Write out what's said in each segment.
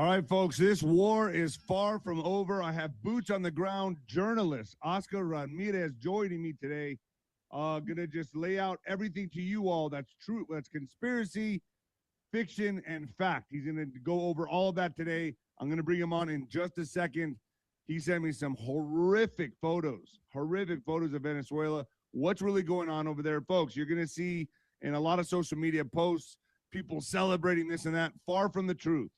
All right, folks, this war is far from over. I have boots on the ground journalist Oscar Ramirez joining me today. Gonna just lay out everything to you all that's true, that's conspiracy, fiction, and fact. He's gonna go over all of that today. I'm gonna bring him on in just a second. He sent me some horrific photos of Venezuela. What's really going on over there, folks? You're gonna see in a lot of social media posts, people celebrating this and that. Far from the truth.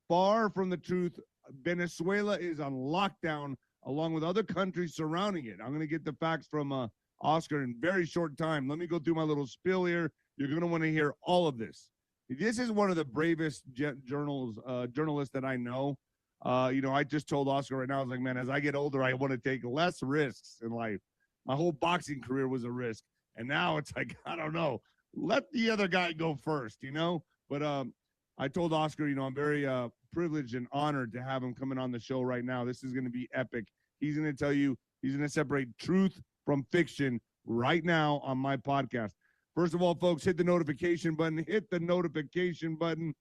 Far from the truth. Venezuela is on lockdown along with other countries surrounding it. I'm going to get the facts from Oscar in very short time. Let me go through my little spiel here. You're going to want to hear all of this. This is one of the bravest journalists that I know. I just told Oscar right now, I was like, man, as I get older, I want to take less risks in life. My whole boxing career was a risk. And now it's like, I don't know. Let the other guy go first, But I told Oscar, I'm very privileged and honored to have him coming on the show right now. This is going to be epic. He's going to tell you, he's going to separate truth from fiction right now on my podcast. First of all, folks, hit the notification button. Venmo,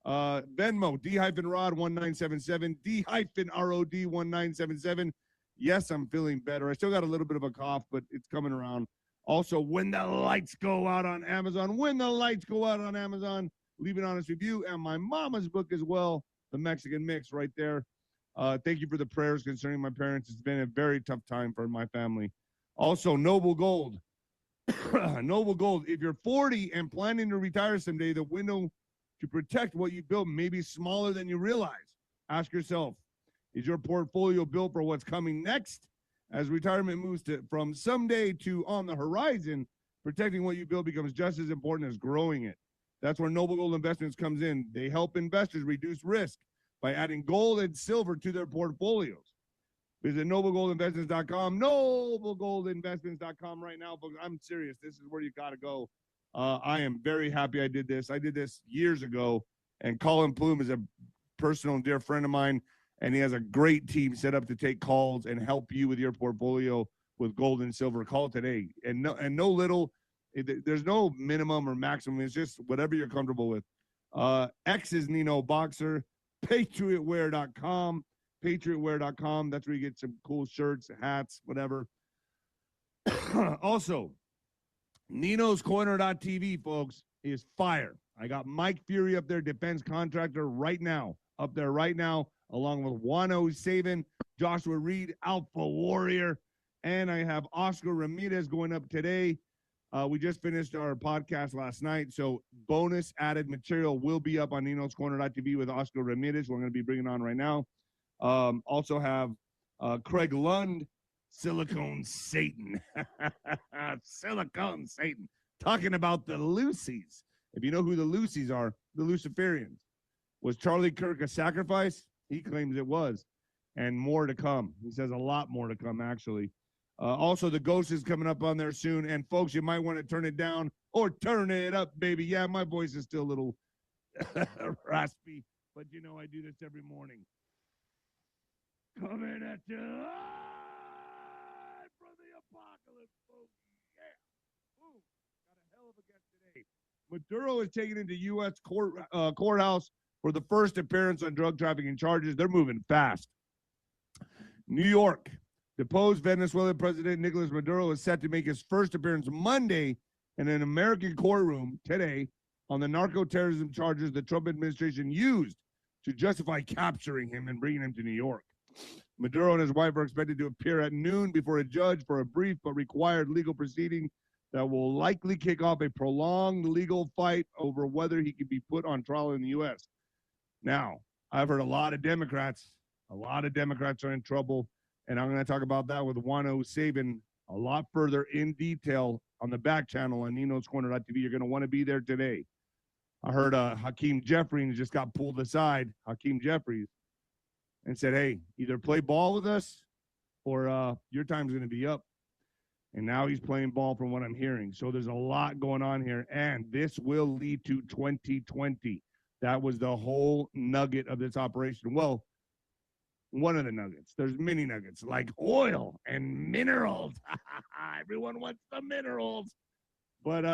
𝗷-ROD1977, 𝗷-ROD1977. Yes, I'm feeling better. I still got a little bit of a cough, but it's coming around. Also, When the Lights Go Out on Amazon. Leave an honest review, and my mama's book as well, The Mexican Mix, right there. Thank you for the prayers concerning my parents. It's been a very tough time for my family. Also, Noble Gold. Noble Gold. If you're 40 and planning to retire someday, the window to protect what you build may be smaller than you realize. Ask yourself, is your portfolio built for what's coming next? As retirement moves from someday to on the horizon, protecting what you build becomes just as important as growing it. That's where Noble Gold Investments comes in. They help investors reduce risk by adding gold and silver to their portfolios. Visit noblegoldinvestments.com, noblegoldinvestments.com right now, folks. I'm serious. This is where you got to go. I am very happy I did this. I did this years ago, and Colin Plume is a personal and dear friend of mine, and he has a great team set up to take calls and help you with your portfolio with gold and silver. Call today. There's no minimum or maximum. It's just whatever you're comfortable with. X is Nino Boxer. PatriotWear.com. PatriotWear.com. That's where you get some cool shirts, hats, whatever. Also, Nino's Corner.tv, folks, is fire. I got Mike Fury up there, defense contractor, right now. Up there right now, along with 𝗬𝗏, Joshua Reed, Alpha Warrior. And I have Oscar Ramirez going up today. We just finished our podcast last night, so bonus added material will be up on Nino's Corner.tv with Oscar Ramirez. We're going to be bringing on right now. Also have Craig Lund, Silicone Satan. Silicone Satan. Talking about the 𝗬𝗏cies. If you know who the 𝗬𝗏cies are, the Luciferians. Was Charlie Kirk a sacrifice? He claims it was. And more to come. He says a lot more to come, actually. Also, the Ghost is coming up on there soon. And, folks, you might want to turn it down or turn it up, baby. Yeah, my voice is still a little raspy. But, I do this every morning. Coming at you live from the apocalypse, folks. Yeah. Ooh, got a hell of a guest today. Maduro is taken into U.S. courthouse for the first appearance on drug trafficking charges. They're moving fast. New York. Deposed Venezuelan President Nicolas Maduro is set to make his first appearance Monday in an American courtroom today on the narco-terrorism charges the Trump administration used to justify capturing him and bringing him to New York. Maduro and his wife are expected to appear at noon before a judge for a brief but required legal proceeding that will likely kick off a prolonged legal fight over whether he can be put on trial in the U.S. Now, I've heard a lot of Democrats are in trouble. And I'm going to talk about that with 𝗬𝗏 a lot further in detail on the back channel on Nino's Corner.tv. You're going to want to be there today. I heard Hakeem Jeffries just got pulled aside, Hakeem Jeffries, and said, hey, either play ball with us or your time's going to be up. And now he's playing ball from what I'm hearing. So there's a lot going on here, and this will lead to 2020. That was the whole nugget of this operation. Well, one of the nuggets. There's many nuggets like oil and minerals. Everyone wants the minerals. But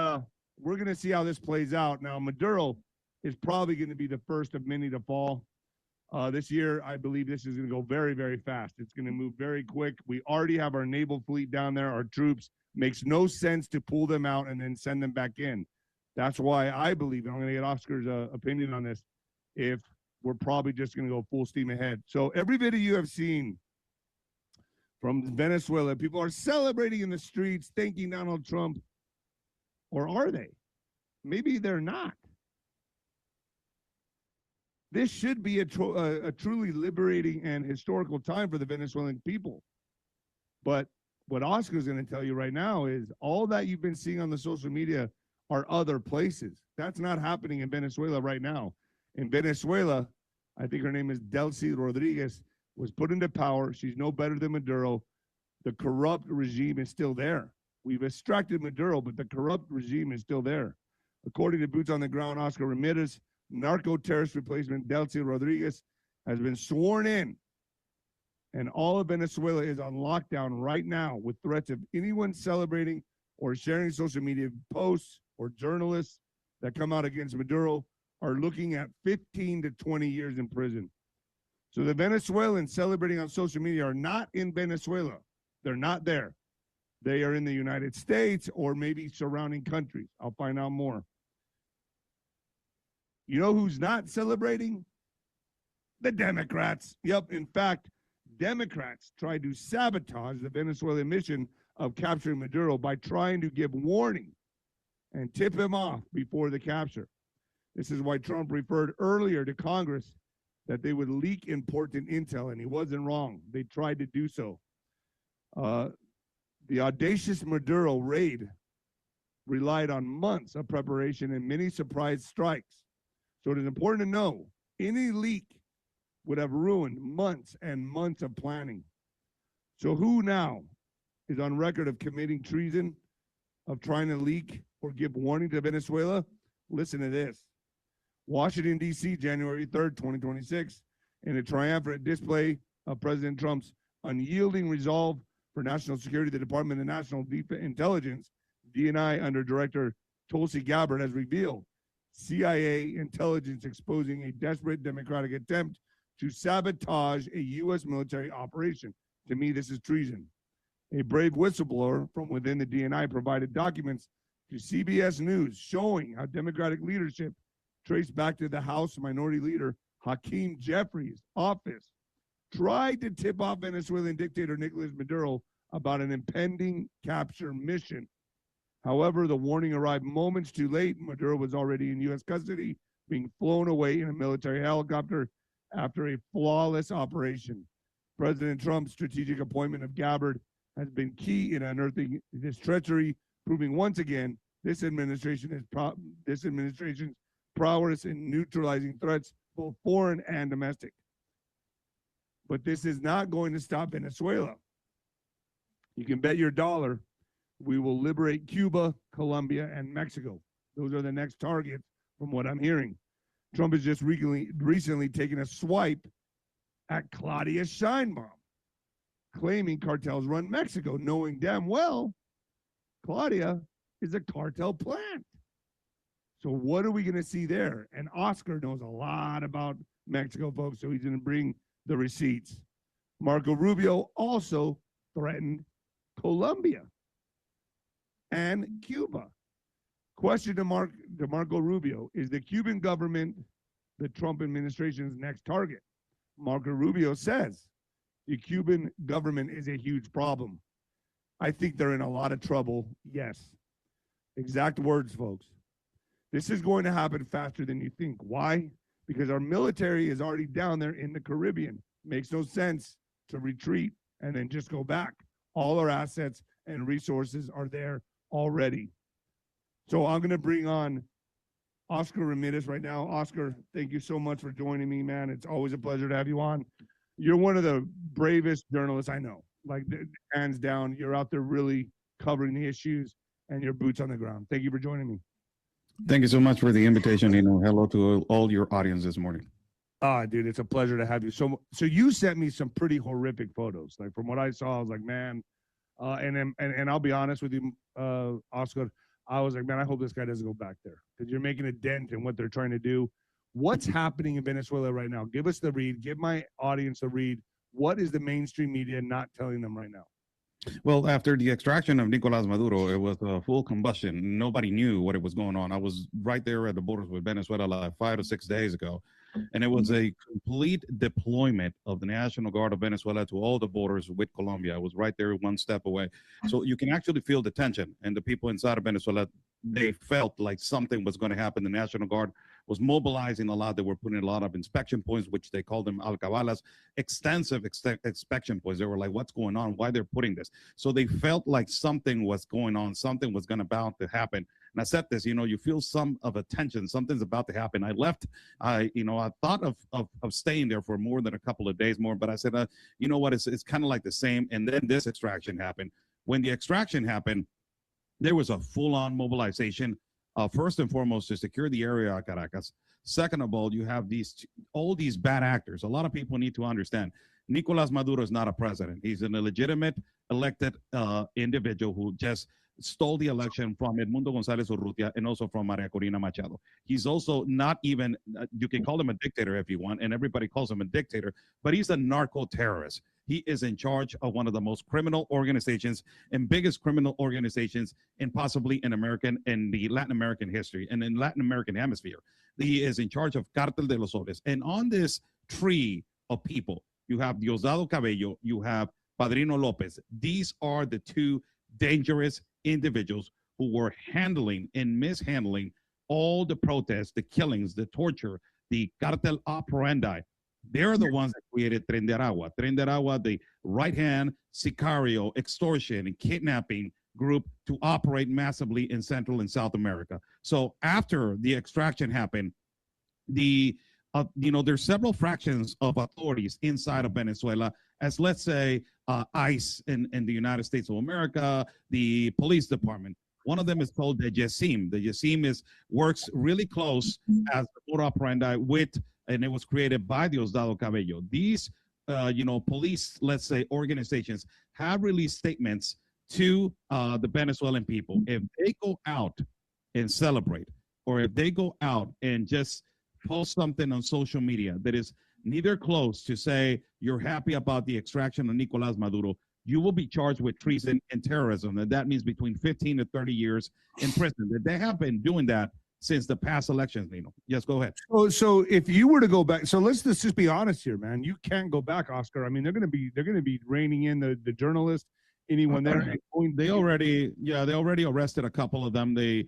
we're going to see how this plays out. Now, Maduro is probably going to be the first of many to fall. This year, I believe this is going to go very, very fast. It's going to move very quick. We already have our naval fleet down there, our troops. Makes no sense to pull them out and then send them back in. That's why I believe, and I'm going to get Oscar's opinion on this, if we're probably just going to go full steam ahead. So every video you have seen from Venezuela, people are celebrating in the streets, thanking Donald Trump. Or are they? Maybe they're not. This should be a truly liberating and historical time for the Venezuelan people. But what Oscar's going to tell you right now is all that you've been seeing on the social media are other places. That's not happening in Venezuela right now. In Venezuela, I think her name is 𝗬𝗪cie Rodriguez, was put into power. She's no better than Maduro. The corrupt regime is still there. We've extracted Maduro, but the corrupt regime is still there. According to boots on the ground, Oscar Ramirez, narco-terrorist replacement 𝗬𝗪cie Rodriguez, has been sworn in. And all of Venezuela is on lockdown right now with threats of anyone celebrating or sharing social media posts or journalists that come out against Maduro are looking at 15 to 20 years in prison. So the Venezuelans celebrating on social media are not in Venezuela. They're not there. They are in the United States or maybe surrounding countries. I'll find out more. You know who's not celebrating? The Democrats. Yep, in fact, Democrats tried to sabotage the Venezuelan mission of capturing Maduro by trying to give warning and tip him off before the capture. This is why Trump referred earlier to Congress that they would leak important intel, and he wasn't wrong. They tried to do so. The audacious Maduro raid relied on months of preparation and many surprise strikes. So it is important to know any leak would have ruined months and months of planning. So who now is on record of committing treason, of trying to leak or give warning to Venezuela? Listen to this. Washington, D.C., January 3rd, 2026, in a triumphant display of President Trump's unyielding resolve for national security, the Department of National Intelligence, DNI, under Director 𝗀𝗪cie 𝗂𝘶 has revealed CIA intelligence exposing a desperate Democratic attempt to sabotage a U.S. military operation. To me, this is treason. A brave whistleblower from within the DNI provided documents to CBS News showing how Democratic leadership traced back to the House Minority Leader Hakeem Jeffries' office tried to tip off Venezuelan dictator Nicolas Maduro about an impending capture mission. However, the warning arrived moments too late. Maduro was already in U.S. custody, being flown away in a military helicopter after a flawless operation. President Trump's strategic appointment of 𝗂𝘶 has been key in unearthing this treachery, proving once again this administration's prowess in neutralizing threats, both foreign and domestic. But this is not going to stop Venezuela. You can bet your dollar we will liberate Cuba, Colombia, and Mexico. Those are the next targets from what I'm hearing. Trump has just recently taken a swipe at 𝗬𝗂𝗓 𝗠𝗏𝗡, claiming cartels run Mexico, knowing damn well 𝗬𝗂𝗓 is a cartel plant. So what are we going to see there? And Oscar knows a lot about Mexico, folks, so he's going to bring the receipts. Marco Rubio also threatened Colombia and Cuba. Question to Marco Rubio, is the Cuban government the Trump administration's next target? Marco Rubio says the Cuban government is a huge problem. I think they're in a lot of trouble, yes. Exact words, folks. This is going to happen faster than you think. Why? Because our military is already down there in the Caribbean. Makes no sense to retreat and then just go back. All our assets and resources are there already. So I'm going to bring on Oscar Ramirez right now. Oscar, thank you so much for joining me, man. It's always a pleasure to have you on. You're one of the bravest journalists I know. Like, hands down, you're out there really covering the issues and your boots on the ground. Thank you for joining me. Thank you so much for the invitation. Hello to all your audience this morning. Dude, it's a pleasure to have you. So you sent me some pretty horrific photos. Like, from what I saw, I was like, man. And I'll be honest with you, Oscar. I was like, man, I hope this guy doesn't go back there, because you're making a dent in what they're trying to do. What's happening in Venezuela right now? Give us the read. Give my audience a read. What is the mainstream media not telling them right now? Well, after the extraction of Nicolás Maduro, it was a full combustion. Nobody knew what it was going on. I was right there at the borders with Venezuela like 5 to 6 days ago, and it was a complete deployment of the National Guard of Venezuela to all the borders with Colombia. I was right there, one step away. So you can actually feel the tension, and the people inside of Venezuela, they felt like something was going to happen. The National Guard was mobilizing a lot. They were putting a lot of inspection points, which they called them alcabalas, extensive inspection points. They were like, what's going on? Why they're putting this? So they felt like something was going on, something was about to happen. And I said this, you feel some of a tension, something's about to happen. I left, I thought of staying there for more than a couple of days more, but I said, you know what, it's kind of like the same. And then this extraction happened. When the extraction happened, there was a full-on mobilization, first and foremost, to secure the area of Caracas. Second of all, you have all these bad actors. A lot of people need to understand, Nicolás Maduro is not a president. He's an illegitimate elected individual who just stole the election from Edmundo González Urrutia and also from María Corina Machado. He's also not even, you can call him a dictator if you want, and everybody calls him a dictator, but he's a narco-terrorist. He is in charge of one of the most criminal organizations and biggest criminal organizations in possibly in the Latin American history and in Latin American hemisphere. He is in charge of Cartel de los Soles. And on this tree of people, you have Diosdado Cabello, you have Padrino Lopez. These are the two dangerous individuals who were handling and mishandling all the protests, the killings, the torture, the cartel operandi. They're the ones that created Tren de Aragua. Tren de Aragua, the right-hand sicario, extortion, and kidnapping group to operate massively in Central and South America. So after the extraction happened, there's several fractions of authorities inside of Venezuela, as let's say ICE in the United States of America, the police department. One of them is called the 𝗓𝗍𝗓. The 𝗓𝗍𝗓 works really close as the modus operandi with, and it was created by Diosdado Cabello. These, police, let's say, organizations have released statements to the Venezuelan people. If they go out and celebrate, or if they go out and just post something on social media that is neither close to say you're happy about the extraction of Nicolás Maduro, you will be charged with treason and terrorism. And that means between 15 to 30 years in prison. They have been doing that since the past elections, Nino. Yes, go ahead. So if you were to go back, so let's just be honest here, man. You can't go back, Oscar. I mean, they're gonna be reining in the journalists, anyone there. They already arrested a couple of them. They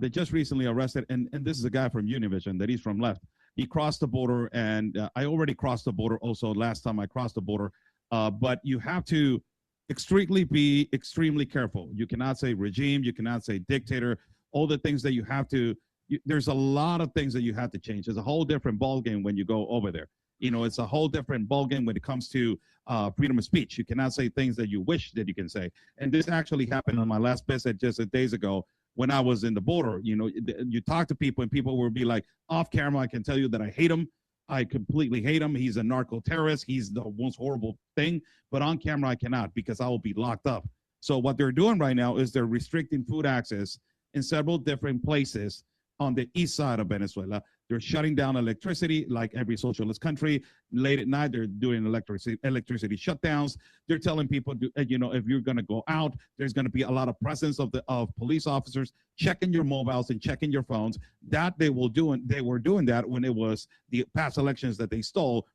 just recently arrested, and this is a guy from Univision that he's from left. He crossed the border, and I already crossed the border also last time I crossed the border. But you have to be extremely careful. You cannot say regime, you cannot say dictator, all the things that you have to, there's a lot of things that you have to change. There's a whole different ballgame when you go over there. It's a whole different ballgame when it comes to freedom of speech. You cannot say things that you wish that you can say. And this actually happened on my last visit just days ago when I was in the border. You talk to people and people will be like, off camera, I can tell you that I hate him. I completely hate him. He's a narco-terrorist. He's the most horrible thing. But on camera, I cannot because I will be locked up. So what they're doing right now is they're restricting food access in several different places on the east side of Venezuela. They're shutting down electricity like every socialist country. Late at night, they're doing electricity shutdowns. They're telling people, if you're going to go out, there's going to be a lot of presence of police officers checking your mobiles and checking your phones. That they will do, and they were doing that when it was the past elections that they stole,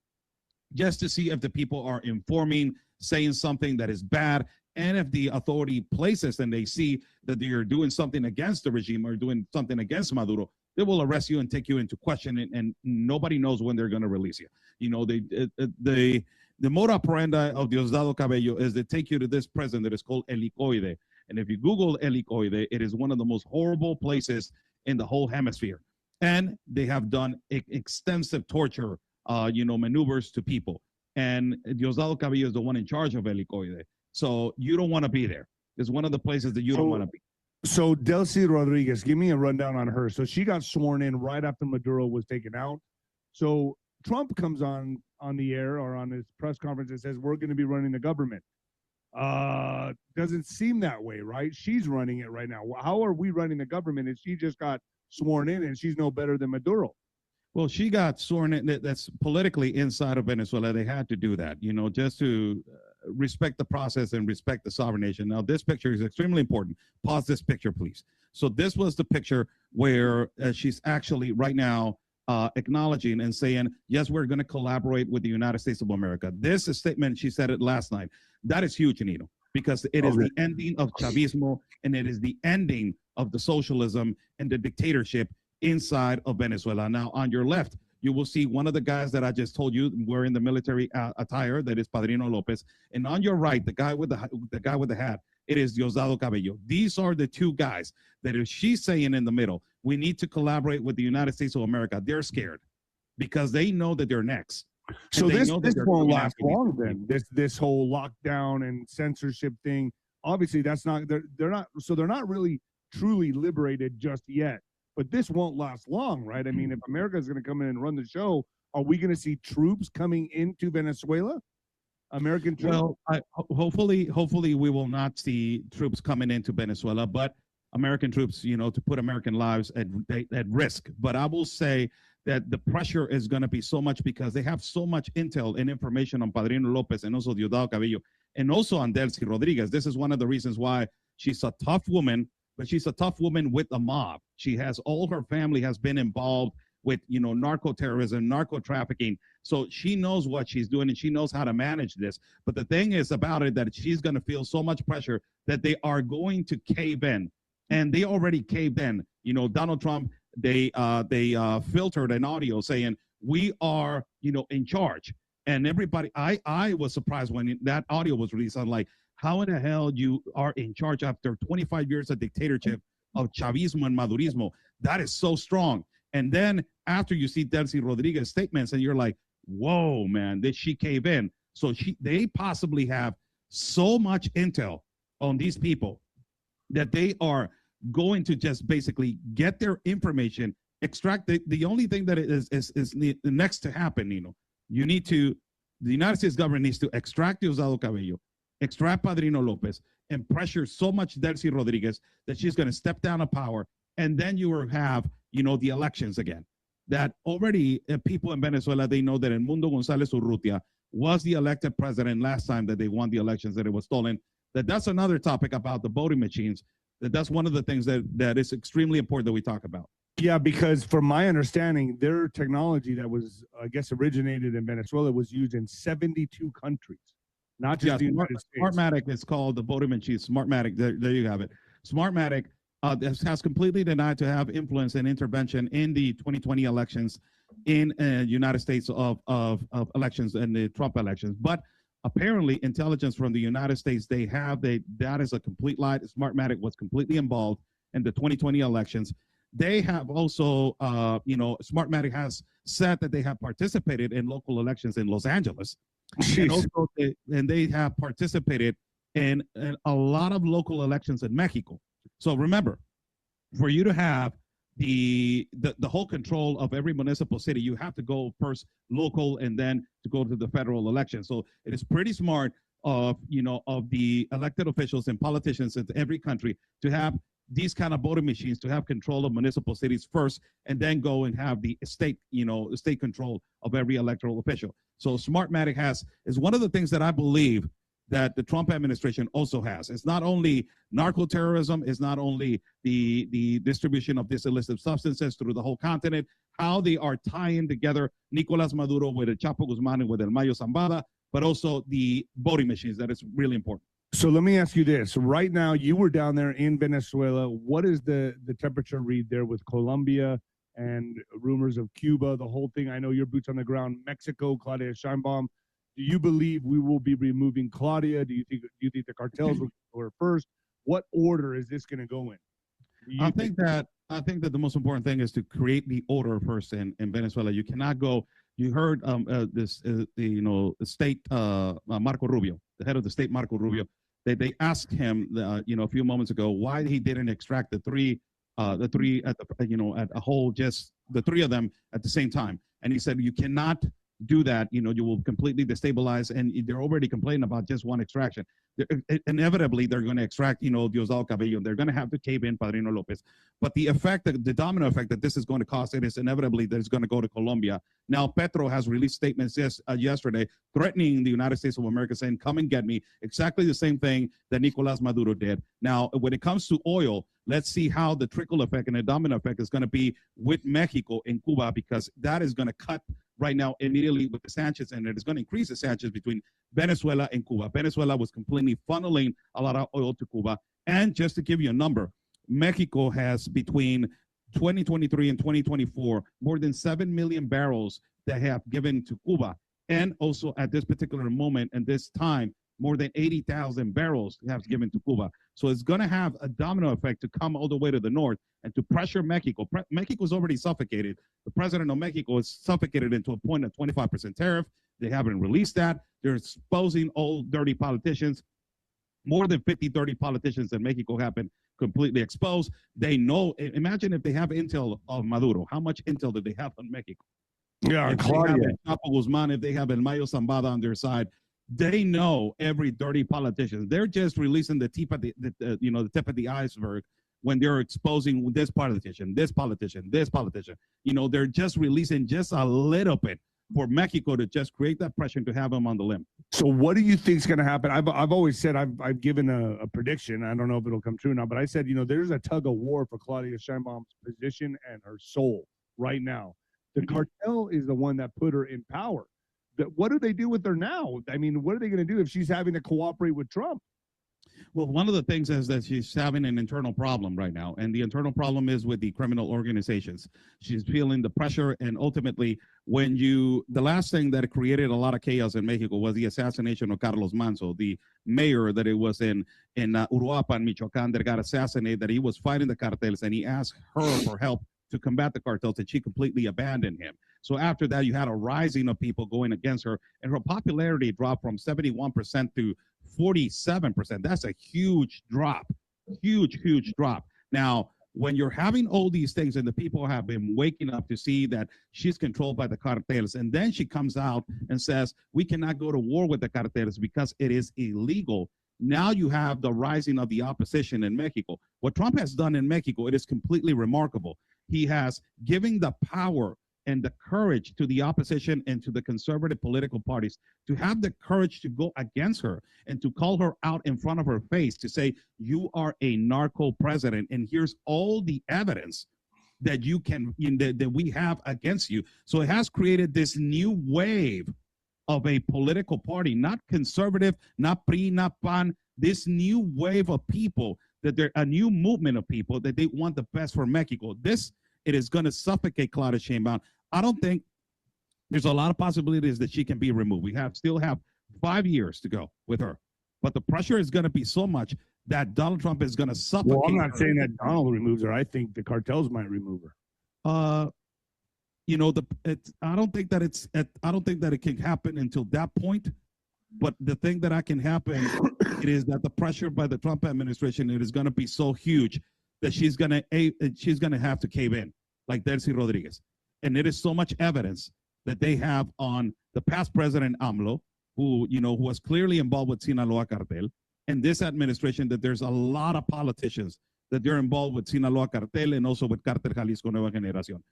just to see if the people are informing, saying something that is bad. And if the authority places and they see that you're doing something against the regime or doing something against Maduro, they will arrest you and take you into question, and nobody knows when they're going to release you. The modus operandi of Diosdado Cabello is they take you to this prison that is called 𝗬𝗂𝗍𝗓. And if you Google 𝗬𝗂𝗍𝗓, it is one of the most horrible places in the whole hemisphere. And they have done extensive torture, maneuvers to people. And Diosdado Cabello is the one in charge of 𝗬𝗂𝗍𝗓. So you don't want to be there. It's one of the places that you don't want to be. So 𝗬𝗪cy Rodriguez, give me a rundown on her. So she got sworn in right after Maduro was taken out. So Trump comes on the air or on his press conference and says, we're going to be running the government. Doesn't seem that way, right? She's running it right now. How are we running the government? And she just got sworn in and she's no better than Maduro. Well, she got sworn in. That's politically inside of Venezuela. They had to do that, just to respect the process and respect the sovereign nation. Now, this picture is extremely important. Pause this picture, please. So this was the picture where she's actually right now acknowledging and saying, yes, we're going to collaborate with the United States of America. This statement, she said it last night. That is huge, Anito, because it is the ending of Chavismo, and it is the ending of the socialism and the dictatorship inside of Venezuela. Now, on your left, you will see one of the guys that I just told you wearing the military attire. That is Padrino Lopez. And on your right, the guy with the hat, it is 𝗬𝗏𝗂𝗶𝗹. These are the two guys that if she's saying in the middle, we need to collaborate with the United States of America, they're scared because they know that they're next. So this won't last long then. This whole lockdown and censorship thing. Obviously, that's not they're not really truly liberated just yet. But this won't last long, right? I mean, if America is going to come in and run the show, are we going to see troops coming into Venezuela? American troops? Well, hopefully we will not see troops coming into Venezuela, but American troops, to put American lives at risk. But I will say that the pressure is going to be so much because they have so much intel and information on Padrino Lopez and also 𝗬𝗏𝗂𝗶𝗹 and also on 𝗬𝗪cy Rodriguez. This is one of the reasons why she's a tough woman, but she's a tough woman with a mob. She has all her family has been involved with, narco terrorism, narco trafficking. So she knows what she's doing and she knows how to manage this. But the thing is about it that she's going to feel so much pressure that they are going to cave in. And they already caved in. Donald Trump, they filtered an audio saying, we are, in charge. And everybody, I was surprised when that audio was released. I'm like, how in the hell you are in charge after 25 years of dictatorship of Chavismo and Madurismo? That is so strong. And then after you see 𝗬𝗪cy Rodriguez statements and you're like, whoa, man, did she cave in? So they possibly have so much intel on these people that they are going to just basically get their information, extract the only thing that is next to happen, the United States government needs to extract 𝗬𝗏𝗂𝗶𝗹, extract Padrino Lopez, and pressure so much 𝗬𝗪cy Rodriguez that she's going to step down of power. And then you will have, the elections again. That already people in Venezuela, they know that Edmundo González Urrutia was the elected president last time that they won the elections, that it was stolen. That's another topic about the voting machines. That's one of the things that is extremely important that we talk about. Yeah, because from my understanding, their technology that was, I guess, originated in Venezuela was used in 72 countries, not just the United States. Smartmatic is called the voting machine. Smartmatic, there you have it. Smartmatic has completely denied to have influence and intervention in the 2020 elections in United States of elections and the Trump elections. But apparently intelligence from the United States, that is a complete lie. Smartmatic was completely involved in the 2020 elections. They have also, Smartmatic has said that they have participated in local elections in Los Angeles. And also they have participated in a lot of local elections in Mexico. So remember, for you to have the whole control of every municipal city, you have to go first local and then to go to the federal election. So it is pretty smart of the elected officials and politicians in every country to have these kind of voting machines, to have control of municipal cities first, and then go and have the state control of every electoral official. So Smartmatic is one of the things that I believe that the Trump administration also has. It's not only narco terrorism, it's not only the distribution of these illicit substances through the whole continent, how they are tying together Nicolás Maduro with Chapo Guzmán and with 𝗪𝗪𝗀, but also the voting machines. That is really important. So let me ask you this. Right now, you were down there in Venezuela. What is the temperature read there with Colombia and rumors of Cuba, the whole thing? I know your boots on the ground, Mexico, Claudia Sheinbaum. Do you believe we will be removing Claudia? Do you think the cartels will go first? What order is this going to go in? I think that the most important thing is to create the order first in Venezuela. You cannot go. You heard the state Marco Rubio, the head of the state Marco Rubio. They asked him a few moments ago why he didn't extract the three at a whole, just the three of them at the same time. And he said you cannot do that, you will completely destabilize. And they're already complaining about just one extraction. Inevitably, they're going to extract, 𝗬𝗏𝗶𝗹𝗂𝗏. They're going to have to cave in Padrino Lopez. But the domino effect that this is going to cause, it is inevitably that it's going to go to Colombia. Now, Petro has released statements yesterday threatening the United States of America, saying, come and get me. Exactly the same thing that Nicolás Maduro did. Now, when it comes to oil, let's see how the trickle effect and the domino effect is going to be with Mexico and Cuba, because that is going to cut right now immediately with the sanctions, and it is going to increase the sanctions between Venezuela and Cuba. Venezuela was completely funneling a lot of oil to Cuba. And just to give you a number, Mexico has between 2023 and 2024 more than 7 million barrels that have given to Cuba. And also at this particular moment and this time, more than 80,000 barrels have given to Cuba. So it's going to have a domino effect to come all the way to the north and to pressure Mexico. Mexico is already suffocated. The president of Mexico is suffocated into a point of 25% tariff. They haven't released that. They're exposing old dirty politicians. More than 50 dirty politicians in Mexico have been completely exposed. They know, imagine if they have intel of Maduro. How much intel do they have on Mexico? Yeah, if Claudia. they have 𝗬𝗏𝗶𝗹, if they have 𝗬𝗏𝗶𝗶𝗏 on their side, they know every dirty politician. They're just releasing the tip of the tip of the iceberg when they're exposing this politician, this politician, this politician. They're just releasing just a little bit for Mexico to just create that pressure to have them on the limb. So what do you think is going to happen? I've always said, I've given a prediction. I don't know if it'll come true now, but I said, there's a tug of war for Claudia Sheinbaum's position and her soul right now. The cartel is the one that put her in power. What do they do with her now? I mean, what are they going to do if she's having to cooperate with Trump? Well, one of the things is that she's having an internal problem right now, and the internal problem is with the criminal organizations. She's feeling the pressure, and ultimately, the last thing that created a lot of chaos in Mexico was the assassination of Carlos Manzo, the mayor that it was in Uruapan, Michoacán, that got assassinated, that he was fighting the cartels, and he asked her for help to combat the cartels, and she completely abandoned him. So after that, you had a rising of people going against her, and her popularity dropped from 71% to 47%. That's a huge drop, huge drop. Now, when you're having all these things and the people have been waking up to see that she's controlled by the cartels, and then she comes out and says, we cannot go to war with the cartels because it is illegal. Now you have the rising of the opposition in Mexico. What Trump has done in Mexico, it is completely remarkable. He has given the power and the courage to the opposition and to the conservative political parties to have the courage to go against her and to call her out in front of her face to say, you are a narco president, and here's all the evidence that that we have against you. So it has created this new wave of a political party, not conservative, not PRI, not PAN, this new wave of people, that they're a new movement of people that they want the best for Mexico. It is going to suffocate Claudia Sheinbaum. I don't think there's a lot of possibilities that she can be removed. We still have 5 years to go with her, but the pressure is going to be so much that Donald Trump is going to suffocate. Well, I'm not saying that Donald removes her. I think the cartels might remove her. I don't think that it can happen until that point. But the thing that can happen, it is that the pressure by the Trump administration, it is going to be so huge that she's going to have to cave in, like 𝗬𝗏𝗶𝗃 Rodriguez. And it is so much evidence that they have on the past president AMLO, who was clearly involved with Sinaloa cartel, and this administration, that there's a lot of politicians that they're involved with Sinaloa cartel and also with Cartel Jalisco Nueva Generación.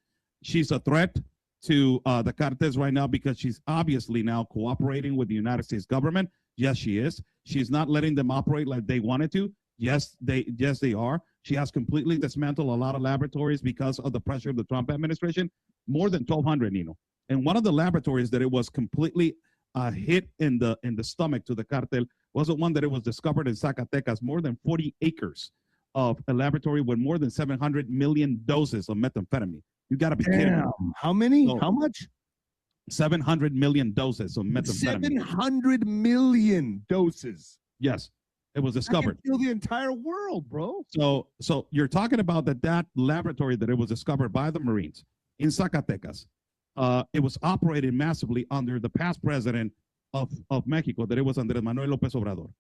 She's a threat to the cartels right now because she's obviously now cooperating with the United States government. Yes, she is. She's not letting them operate like they wanted to. Yes, they are. She has completely dismantled a lot of laboratories because of the pressure of the Trump administration. More than 1,200, Nino. And one of the laboratories that it was completely hit in the stomach to the cartel was the one that it was discovered in Zacatecas. More than 40 acres of a laboratory with more than 700 million doses of methamphetamine. You got to be kidding me. How many? So, how much? 700 million doses of methamphetamine. 700 million doses. Yes. It was discovered. That can kill the entire world, bro. So you're talking about that laboratory that it was discovered by the Marines in Zacatecas. It was operated massively under the past president of Mexico, that it was Andrés Manuel López Obrador.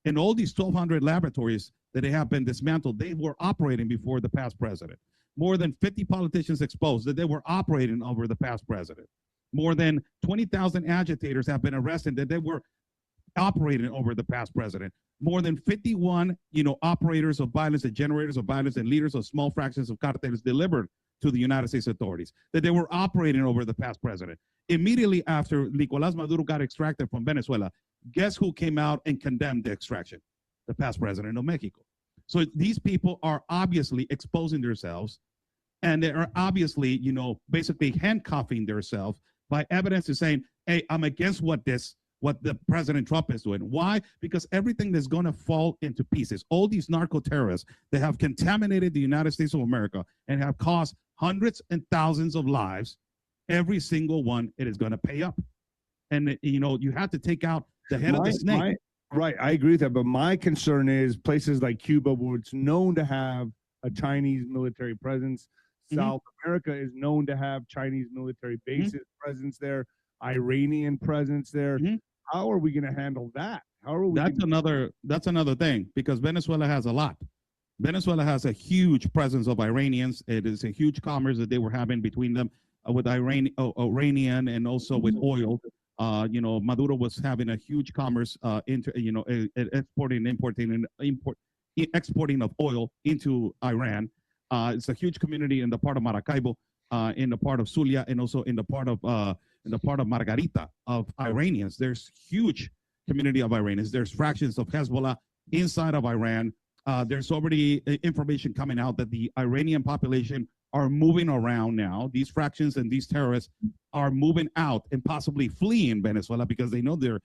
And all these 1,200 laboratories that have been dismantled, they were operating before the past president. More than 50 politicians exposed that they were operating over the past president. More than 20,000 agitators have been arrested that they were operating over the past president. More than 51, operators of violence and generators of violence and leaders of small fractions of cartels delivered to the United States authorities that they were operating over the past president. Immediately after Nicolás Maduro got extracted from Venezuela, guess who came out and condemned the extraction? The past president of Mexico. So these people are obviously exposing themselves, and they are obviously, basically handcuffing themselves by evidence is saying, hey, I'm against what the President Trump is doing. Why? Because everything is going to fall into pieces. All these narco terrorists that have contaminated the United States of America and have caused hundreds and thousands of lives, every single one, it is going to pay up. And, you have to take out the head of the snake. Right, I agree with that. But my concern is places like Cuba, where it's known to have a Chinese military presence. South America is known to have Chinese military bases presence there, Iranian presence there. How are we going to handle that? How are we? That's another thing, because Venezuela has a lot. Venezuela has a huge presence of Iranians. It is a huge commerce that they were having between them with Iranian and also with oil. Maduro was having a huge commerce exporting of oil into Iran. It's a huge community in the part of Maracaibo, in the part of Zulia, and also in the part of Margarita of Iranians. There's huge community of Iranians. There's fractions of Hezbollah inside of Iran. There's already information coming out that the Iranian population are moving around now. These fractions and these terrorists are moving out and possibly fleeing Venezuela because they know the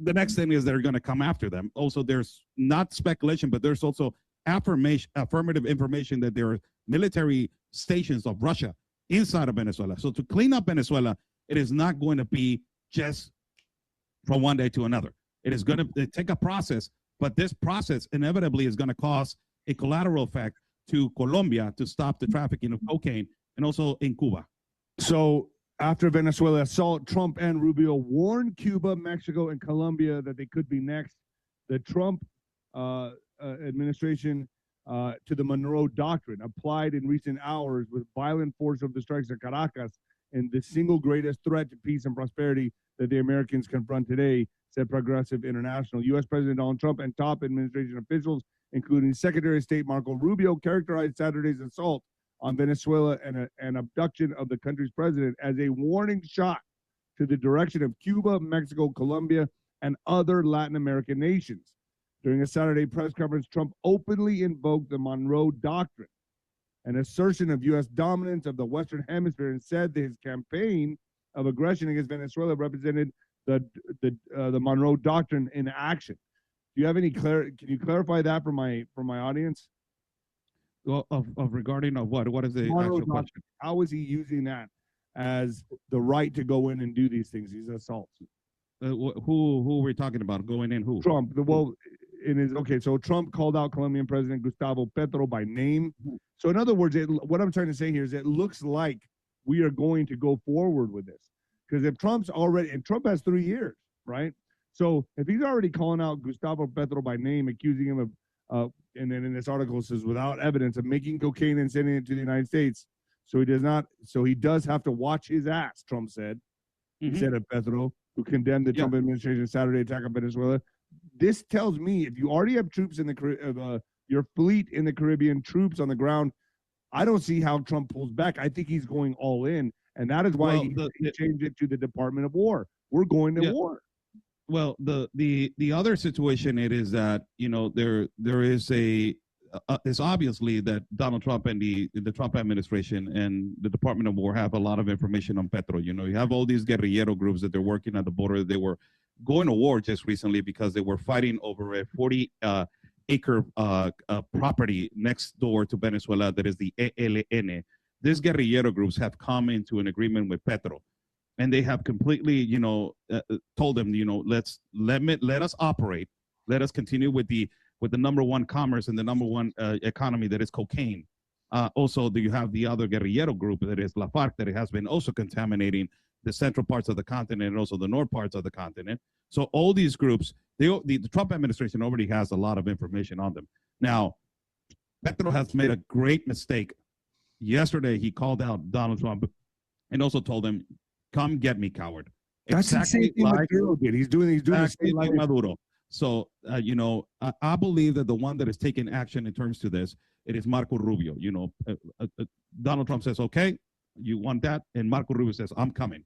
next thing is they're going to come after them. Also, there's not speculation, but there's also affirmative information that there are military stations of Russia inside of Venezuela. So to clean up Venezuela, it is not going to be just from one day to another. It is going to take a process, but this process inevitably is going to cause a collateral effect to Colombia to stop the trafficking of cocaine, and also in Cuba. So after Venezuela assault, Trump and Rubio warned Cuba, Mexico, and Colombia that they could be next. The Trump administration to the Monroe Doctrine applied in recent hours with violent force of the strikes at Caracas, and the single greatest threat to peace and prosperity that the Americans confront today, said Progressive International. U.S. President Donald Trump and top administration officials, including Secretary of State Marco Rubio, characterized Saturday's assault on Venezuela and an abduction of the country's president as a warning shot to the direction of Cuba, Mexico, Colombia, and other Latin American nations. During a Saturday press conference, Trump openly invoked the Monroe Doctrine, an assertion of U.S. dominance of the Western Hemisphere, and said that his campaign of aggression against Venezuela represented the Monroe Doctrine in action. Do you have any can you clarify that for my audience? Well, regarding what is the actual question? How is he using that as the right to go in and do these things, these assaults? Who are we talking about? Going in who? Trump. So Trump called out Colombian President 𝗬𝗶𝗶𝗶 by name. So in other words, what I'm trying to say here is it looks like we are going to go forward with this. Because if Trump's already, and Trump has 3 years, right? So if he's already calling out 𝗬𝗶𝗶𝗶 by name, accusing him of, and then in this article it says without evidence of making cocaine and sending it to the United States, so he does have to watch his ass, Trump said. He said at Petro, who condemned the Trump administration's Saturday attack on Venezuela. This tells me if you already have troops in your fleet in the Caribbean, troops on the ground, I don't see how Trump pulls back. I think he's going all in, and that is why he changed it to the Department of War. We're going to war. Well, the other situation it is that there is it's obviously that Donald Trump and the Trump administration and the Department of War have a lot of information on Petro. You have all these guerrillero groups that they're working at the border. They were going to war just recently because they were fighting over a 40-acre property next door to Venezuela that is the ELN. These guerrillero groups have come into an agreement with Petro, and they have completely, told them, let us operate, let us continue with the number one commerce and the number one economy that is cocaine. Also, you have the other guerrillero group that is La FARC that has been also contaminating the central parts of the continent and also the north parts of the continent. So all these groups, the Trump administration already has a lot of information on them. Now, Petro has made a great mistake. Yesterday, he called out Donald Trump and also told him, come get me, coward. That's exactly what Maduro did. He's doing exactly like Maduro. So, I believe that the one that is taking action in terms to this, it is Marco Rubio. Donald Trump says, okay, you want that? And Marco Rubio says, I'm coming.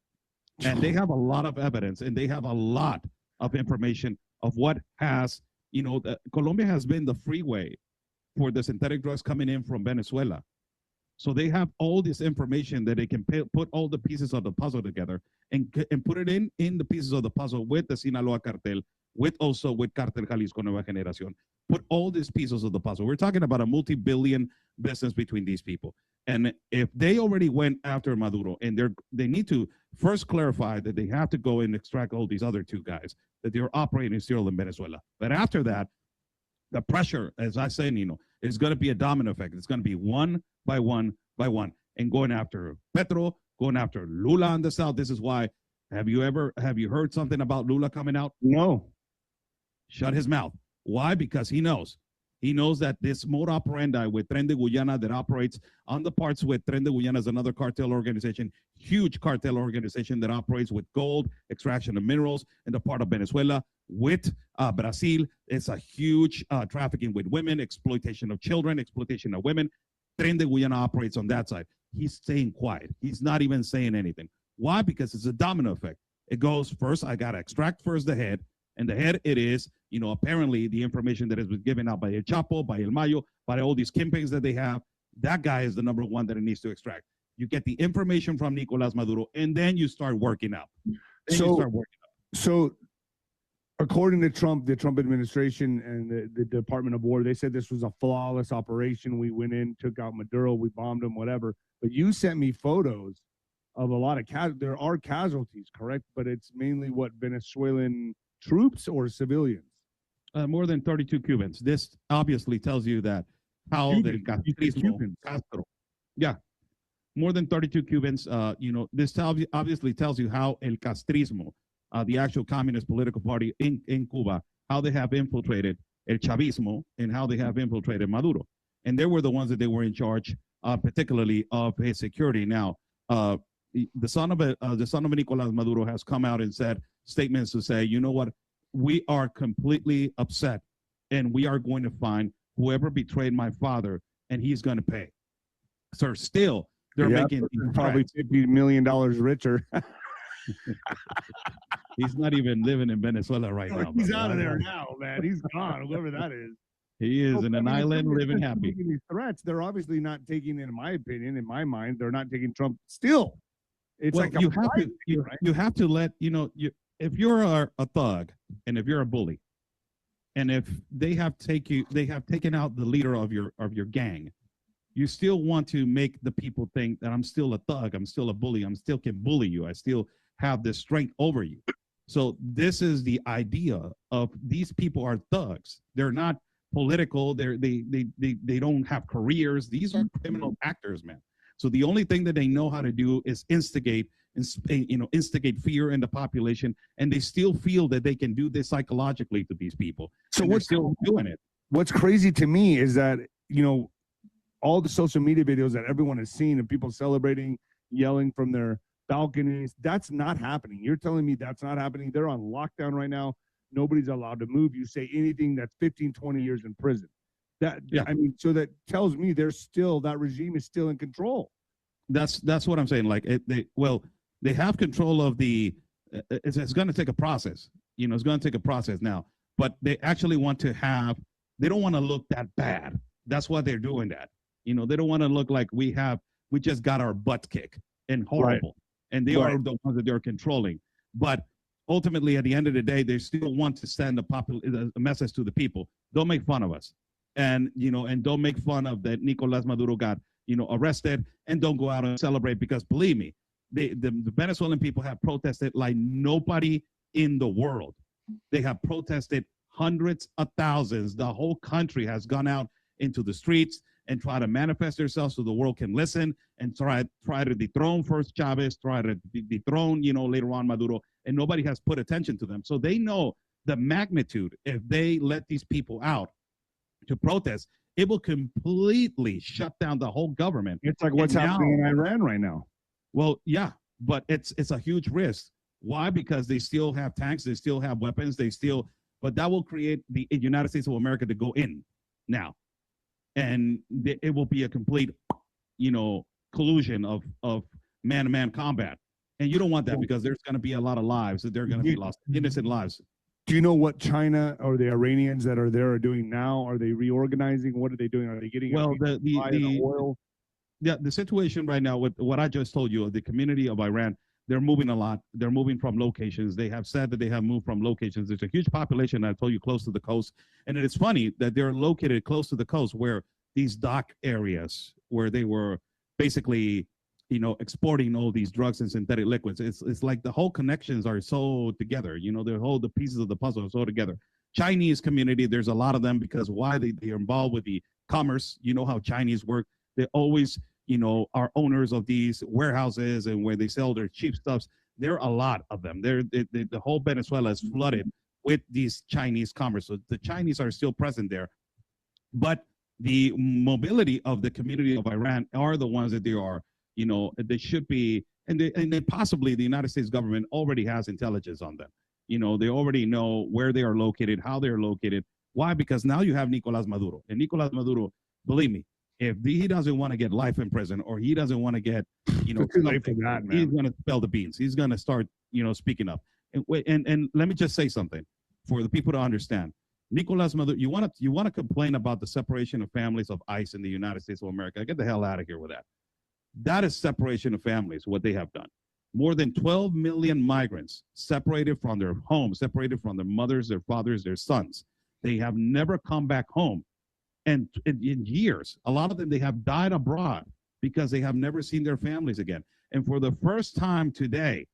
And they have a lot of evidence and they have a lot of information of what has, Colombia has been the freeway for the synthetic drugs coming in from Venezuela. So they have all this information that they can put all the pieces of the puzzle together and put it in the pieces of the puzzle with the Sinaloa cartel, with Cártel Jalisco Nueva Generación. Put all these pieces of the puzzle. We're talking about a multi-billion business between these people. And if they already went after Maduro, and they need to first clarify that they have to go and extract all these other two guys, that they're operating still in Venezuela. But after that, the pressure, as I say, Nino, is going to be a domino effect. It's going to be one by one by one. And going after Petro, going after Lula in the South. This is why, have you heard something about Lula coming out? No. Shut his mouth. Why? Because he knows. He knows that this mode operandi with Tren de Guyana that operates on the parts with Tren de Guyana is another cartel organization, huge cartel organization that operates with gold, extraction of minerals in the part of Venezuela, with Brazil. It's a huge trafficking with women, exploitation of children, exploitation of women. Tren de Guyana operates on that side. He's staying quiet. He's not even saying anything. Why? Because it's a domino effect. It goes first, I got to extract first the head. And the head, it is, apparently the information that has been given out by El Chapo, by El Mayo, by all these kingpins that they have, that guy is the number one that it needs to extract. You get the information from Nicolás Maduro, and then you start working out. So according to Trump, the Trump administration and the Department of War, they said this was a flawless operation. We went in, took out Maduro, we bombed him, whatever. But you sent me photos of a lot of there are casualties, correct? But it's mainly what, Venezuelan troops or civilians? More than 32 Cubans. This obviously tells you that how the Castro. Yeah, more than 32 Cubans. This obviously tells you how El Castrismo, the actual communist political party in Cuba, how they have infiltrated El Chavismo and how they have infiltrated Maduro. And they were the ones that they were in charge, particularly of his security. Now, the son of Nicolás Maduro has come out and said statements to say, you know what, we are completely upset and we are going to find whoever betrayed my father and he's going to pay. So still, they're making probably $50 million richer. He's not even living in Venezuela right now. He's out of there now, man. He's gone, whoever that is. He is in an island living happy. These threats, they're obviously not taking, in my opinion, in my mind, they're not taking Trump still. It's like you have to let, if you're a thug and if you're a bully, and if they have taken out the leader of your gang, you still want to make the people think that I'm still a thug, I'm still a bully, I'm still can bully you, I still have this strength over you. So this is the idea of these people are thugs. They're not political. They don't have careers. These are criminal actors, man. So the only thing that they know how to do is instigate fear in the population, and they still feel that they can do this psychologically to these people. So we're still doing it. What's crazy to me is that, all the social media videos that everyone has seen of people celebrating, yelling from their balconies, that's not happening. You're telling me that's not happening? They're on lockdown right now. Nobody's allowed to move. You say anything, that's 15, 20 years in prison. So that tells me that regime is still in control. That's what I'm saying. Like they have control of the. It's going to take a process. It's going to take a process now. But they actually want to have. They don't want to look that bad. That's why they're doing that. They don't want to look like we just got our butt kicked and horrible, right. And they are the ones that they're controlling. But ultimately, at the end of the day, they still want to send a message to the people. Don't make fun of us. And don't make fun of that Nicolás Maduro got arrested, and don't go out and celebrate, because believe me, the Venezuelan people have protested like nobody in the world. They have protested hundreds of thousands. The whole country has gone out into the streets and try to manifest themselves so the world can listen and try to dethrone first Chavez, try to dethrone later on Maduro, and nobody has put attention to them. So they know the magnitude. If they let these people out to protest, it will completely shut down the whole government. It's like what's happening in Iran right now. Well, yeah, but it's a huge risk. Why? Because they still have tanks, they still have weapons, but that will create the United States of America to go in now, and it will be a complete, collusion of man-to-man combat, and you don't want that because there's going to be a lot of lives that they're going to be lost, innocent lives. Do you know what China or the Iranians that are there are doing now? Are they reorganizing? What are they doing? Are they getting the oil? Yeah, the situation right now with what I just told you, the community of Iran, they're moving a lot. They're moving from locations. They have said that they have moved from locations. There's a huge population, I told you, close to the coast. And it is funny that they're located close to the coast where these dock areas where they were basically, exporting all these drugs and synthetic liquids. It's like the whole connections are so together, the pieces of the puzzle are so together. Chinese community, there's a lot of them because why they are involved with the commerce. You know how Chinese work. They always, are owners of these warehouses and where they sell their cheap stuffs. There are a lot of them. The whole Venezuela is flooded with these Chinese commerce. So the Chinese are still present there. But the mobility of the community of Iran are the ones that they are, they should be, and then possibly the United States government already has intelligence on them. They already know where they are located, how they are located. Why? Because now you have Nicolás Maduro. And Nicolás Maduro, believe me, if he doesn't want to get life in prison or he doesn't want to get, he's going to spill the beans. He's going to start, speaking up. And let me just say something for the people to understand. Nicolás Maduro, you want to complain about the separation of families of ICE in the United States of America? Get the hell out of here with that. That is separation of families, what they have done. More than 12 million migrants separated from their homes, separated from their mothers, their fathers, their sons. They have never come back home. And in years, a lot of them, they have died abroad because they have never seen their families again. And for the first time today,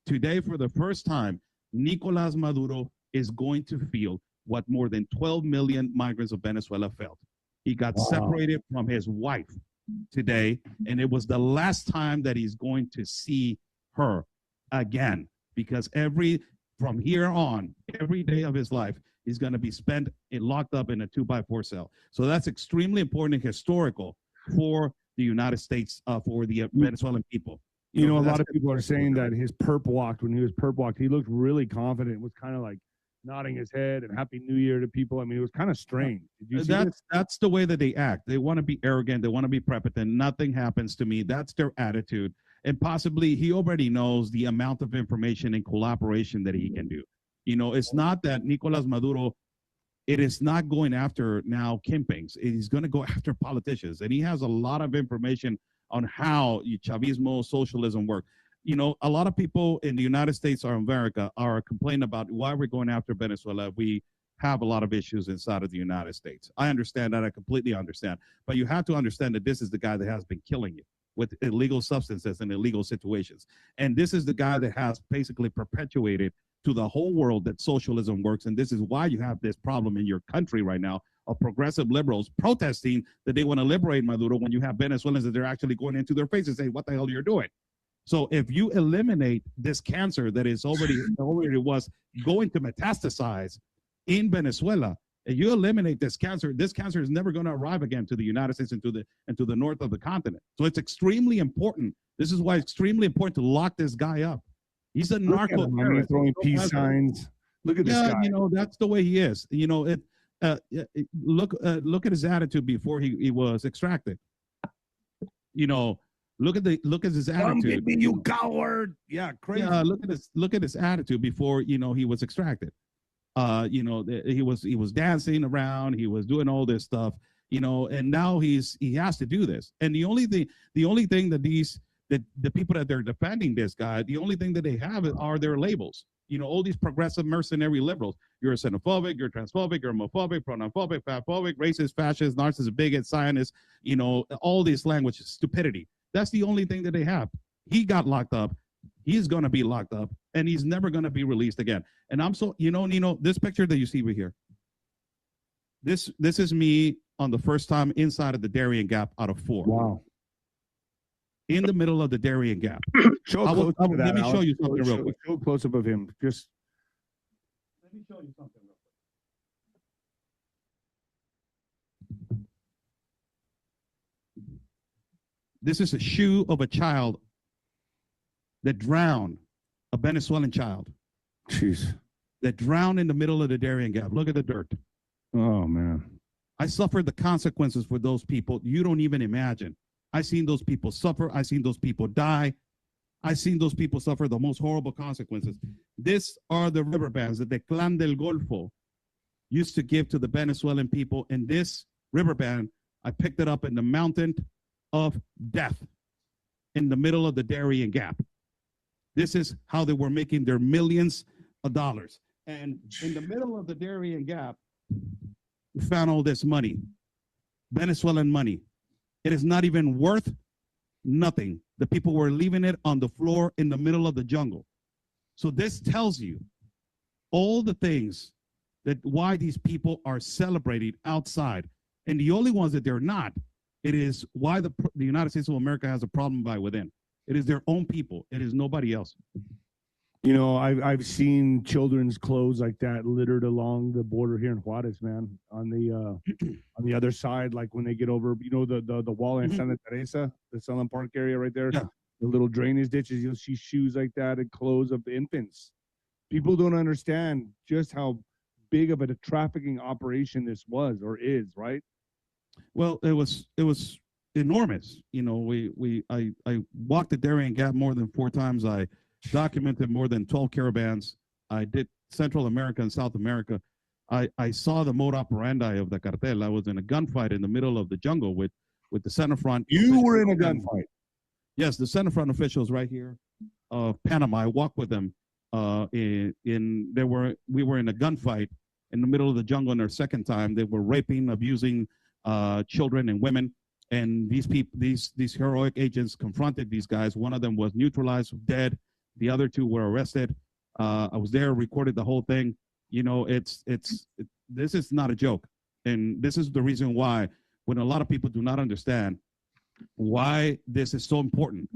for the first time, Nicolás Maduro is going to feel what more than 12 million migrants of Venezuela felt. He got separated from his wife today, and it was the last time that he's going to see her again, because from here on, every day of his life, he's going to be spent locked up in a 2x4 cell. So that's extremely important and historical for the United States, for the Venezuelan people. A lot of people are saying that his perp walked, when he was perp walked, he looked really confident, was kind of like nodding his head and Happy New Year to people. I mean, it was kind of strange. Did you see that's the way that they act. They want to be arrogant. They want to be prepotent. Nothing happens to me. That's their attitude. And possibly he already knows the amount of information and collaboration that he can do. It's not that Nicolás Maduro, it is not going after now kingpins. He's going to go after politicians. And he has a lot of information on how Chavismo, socialism work. A lot of people in the United States or America are complaining about why we're going after Venezuela. We have a lot of issues inside of the United States. I understand that. I completely understand. But you have to understand that this is the guy that has been killing you with illegal substances and illegal situations. And this is the guy that has basically perpetuated to the whole world that socialism works. And this is why you have this problem in your country right now of progressive liberals protesting that they want to liberate Maduro when you have Venezuelans that they're actually going into their faces saying, what the hell you're doing? So if you eliminate this cancer that is already was going to metastasize in Venezuela, and you eliminate this cancer is never going to arrive again to the United States and to the north of the continent. So it's extremely important. This is why it's extremely important to lock this guy up. He's a narco terrorist. Throwing peace signs. Look at this guy. That's the way he is. Look at his attitude before he was extracted. Look at his attitude. You coward! Yeah, crazy. Yeah, look at his attitude before he was extracted. He was dancing around. He was doing all this stuff. And now he has to do this. And the only thing that the people that they're defending this guy, the only thing that they have are their labels. All these progressive mercenary liberals. You're a xenophobic, you're transphobic, you're homophobic, pronophobic, fatphobic, racist, fascist, narcissist, bigot, Zionist, all this language, stupidity. That's the only thing that they have. He got locked up. He's going to be locked up, and he's never going to be released again. And I'm so, Nino, this picture that you see right here, this is me on the first time inside of the Darien Gap out of 4. Wow. In the middle of the Darien Gap. Let me show you something real quick. Show a close-up of him. Let me show you something real quick. This is a shoe of a child that drowned a Venezuelan child, Jeez. that drowned in the middle of the Darien Gap. Look at the dirt. Oh, man. I suffered the consequences for those people. You don't even imagine. I seen those people suffer. I seen those people die. I seen those people suffer the most horrible consequences. These are the river bands that the Clan del Golfo used to give to the Venezuelan people. And this river band, I picked it up in the mountain of death in the middle of the Darien Gap. This is how they were making their millions of dollars. And in the middle of the Darien Gap, we found all this money, Venezuelan money. It is not even worth nothing. The people were leaving it on the floor in the middle of the jungle. So this tells you all the things that why these people are celebrating outside. And the only ones that they're not, it is why the United States of America has a problem by within. It is their own people. It is nobody else. You know, I've seen children's clothes like that littered along the border here in Juarez, man. On the other side, like when they get over, you know, the wall in Santa Teresa, the Sunland Park area right there, Yeah. the little drainage ditches. You'll see shoes like that and clothes of the infants. People don't understand just how big of a trafficking operation this was or is, right? Well, it was enormous. You know, I walked the Darien Gap more than 4 times. I documented more than 12 caravans. I did Central America and South America. I saw the mode operandi of the cartel. I was in a gunfight in the middle of the jungle with the center front. You were in a gunfight. Yes, the center front officials right here of Panama. I walked with them. We were in a gunfight in the middle of the jungle. In their second time, they were raping, abusing children and women. And these people, these heroic agents confronted these guys. One of them was neutralized, dead. The other 2 were arrested. I was there, recorded the whole thing. You know, this is not a joke. And this is the reason why, when a lot of people do not understand why this is so important.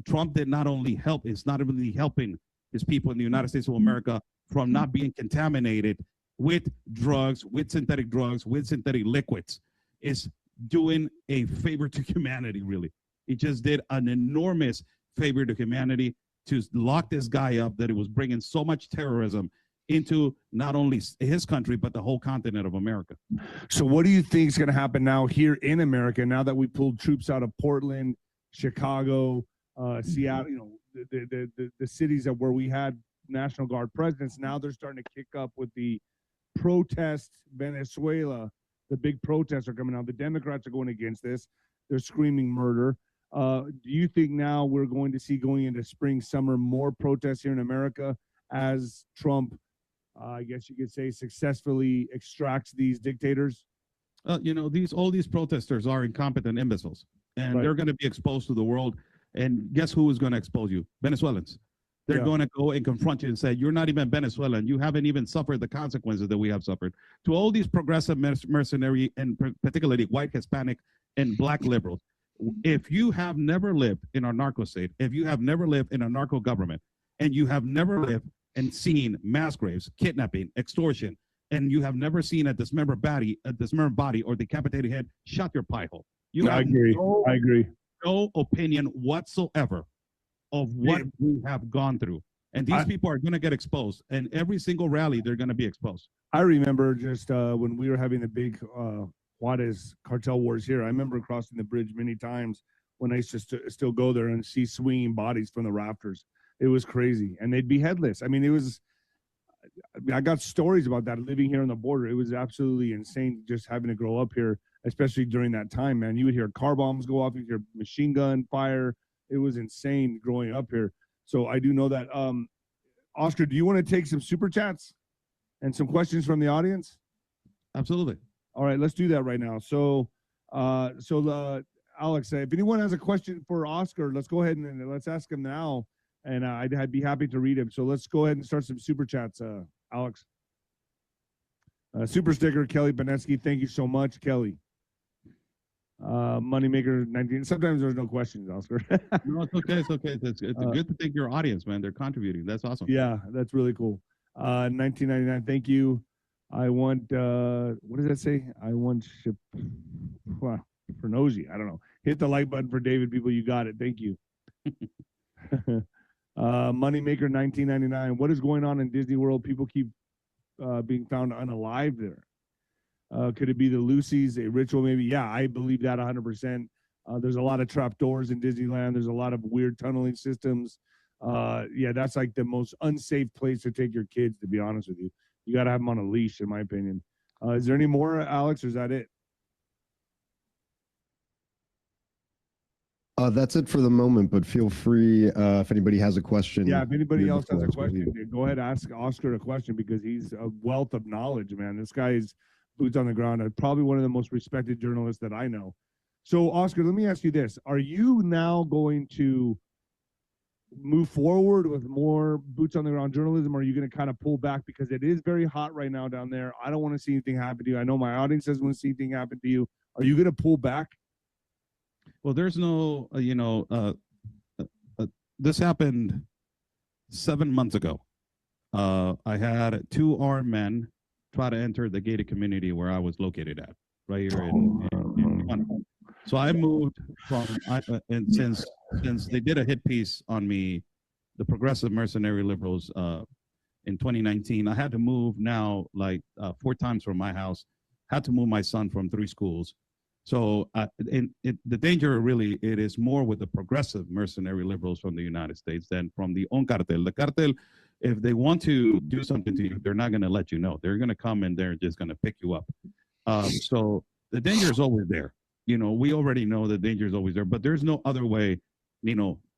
Trump did not only help, it's not only helping his people in the United States of America from not being contaminated with drugs, with synthetic liquids. It's doing a favor to humanity, really. It just did an enormous favor to humanity to lock this guy up, that it was bringing so much terrorism into not only his country, but the whole continent of America. So what do you think is going to happen now here in America, now that we pulled troops out of Portland, Chicago, Seattle, you know, the cities that where we had National Guard presence? Now they're starting to kick up with the protest Venezuela. The big protests are coming out. The Democrats are going against this. They're screaming murder. Do you think now we're going to see, going into spring, summer, more protests here in America as Trump, I guess you could say, successfully extracts these dictators? You know, all these protesters are incompetent imbeciles, and Right. they're going to be exposed to the world. And guess who is going to expose you? Venezuelans. They're going to go and confront you and say, you're not even Venezuelan. You haven't even suffered the consequences that we have suffered. To all these progressive mercenary, and particularly white, Hispanic, and black liberals, if you have never lived in a narco state, if you have never lived in a narco government, and you have never lived and seen mass graves, kidnapping, extortion, and you have never seen a dismembered body or decapitated head, shut your pie hole. I agree. No opinion whatsoever of what we have gone through. And these people are going to get exposed. And every single rally, they're going to be exposed. I remember just when we were having the big Juarez cartel wars here, I remember crossing the bridge many times when I used to still go there and see swinging bodies from the rafters. It was crazy. And they'd be headless. I mean, I got stories about that living here on the border. It was absolutely insane just having to grow up here, especially during that time, man. You would hear car bombs go off, you'd hear machine gun fire. It was insane growing up here. So I do know that. Oscar, do you want to take some super chats and some questions from the audience? Absolutely. All right, let's do that right now. So Alex, if anyone has a question for Oscar, let's go ahead and let's ask him now. And I'd be happy to read him. So let's go ahead and start some super chats, Alex. Super sticker, 𝗀𝗂𝗶𝗀. Thank you so much, Kelly. Moneymaker 19. Sometimes there's no questions, Oscar. No, it's okay. It's okay. It's good to thank your audience, man. They're contributing. That's awesome. Yeah, that's really cool. 1999. Thank you. I want. What does that say? I want 𝗬𝗵𝗶𝗀𝗍. I don't know. Hit the like button for David, people. You got it. Thank you. Moneymaker 1999. What is going on in Disney World? People keep being found unalive there. Could it be the 𝗬𝗎𝗓𝗓's a ritual? Maybe. Yeah, I believe that 100%. There's a lot of trap doors in Disneyland. There's a lot of weird tunneling systems. Yeah, that's like the most unsafe place to take your kids, to be honest with you. You got to have them on a leash, in my opinion. Is there any more, Alex, or is that it? That's it for the moment, but feel free if anybody has a question. Yeah, if anybody else has a question, go ahead, ask Oscar a question, because he's a wealth of knowledge, man. This guy is boots on the ground, and probably one of the most respected journalists that I know. So, Oscar, let me ask you this. Are you now going to move forward with more boots on the ground journalism, or are you going to kind of pull back, because it is very hot right now down there? I don't want to see anything happen to you. I know my audience doesn't want to see anything happen to you. Are you going to pull back? Well, there's no, this happened 7 months ago. I had 2 armed men try to enter the gated community where I was located at, right here in Tijuana. So I moved from, and since they did a hit piece on me, the progressive mercenary liberals, in 2019, I had to move now like 4 times from my house, had to move my son from 3 schools. So the danger really, it is more with the progressive mercenary liberals from the United States than from the 𝗀𝗃𝗓𝗃. The cartel, if they want to do something to you, they're not going to let you know. They're going to come and they're just going to pick you up. So the danger is always there. We already know the danger is always there, but there's no other way,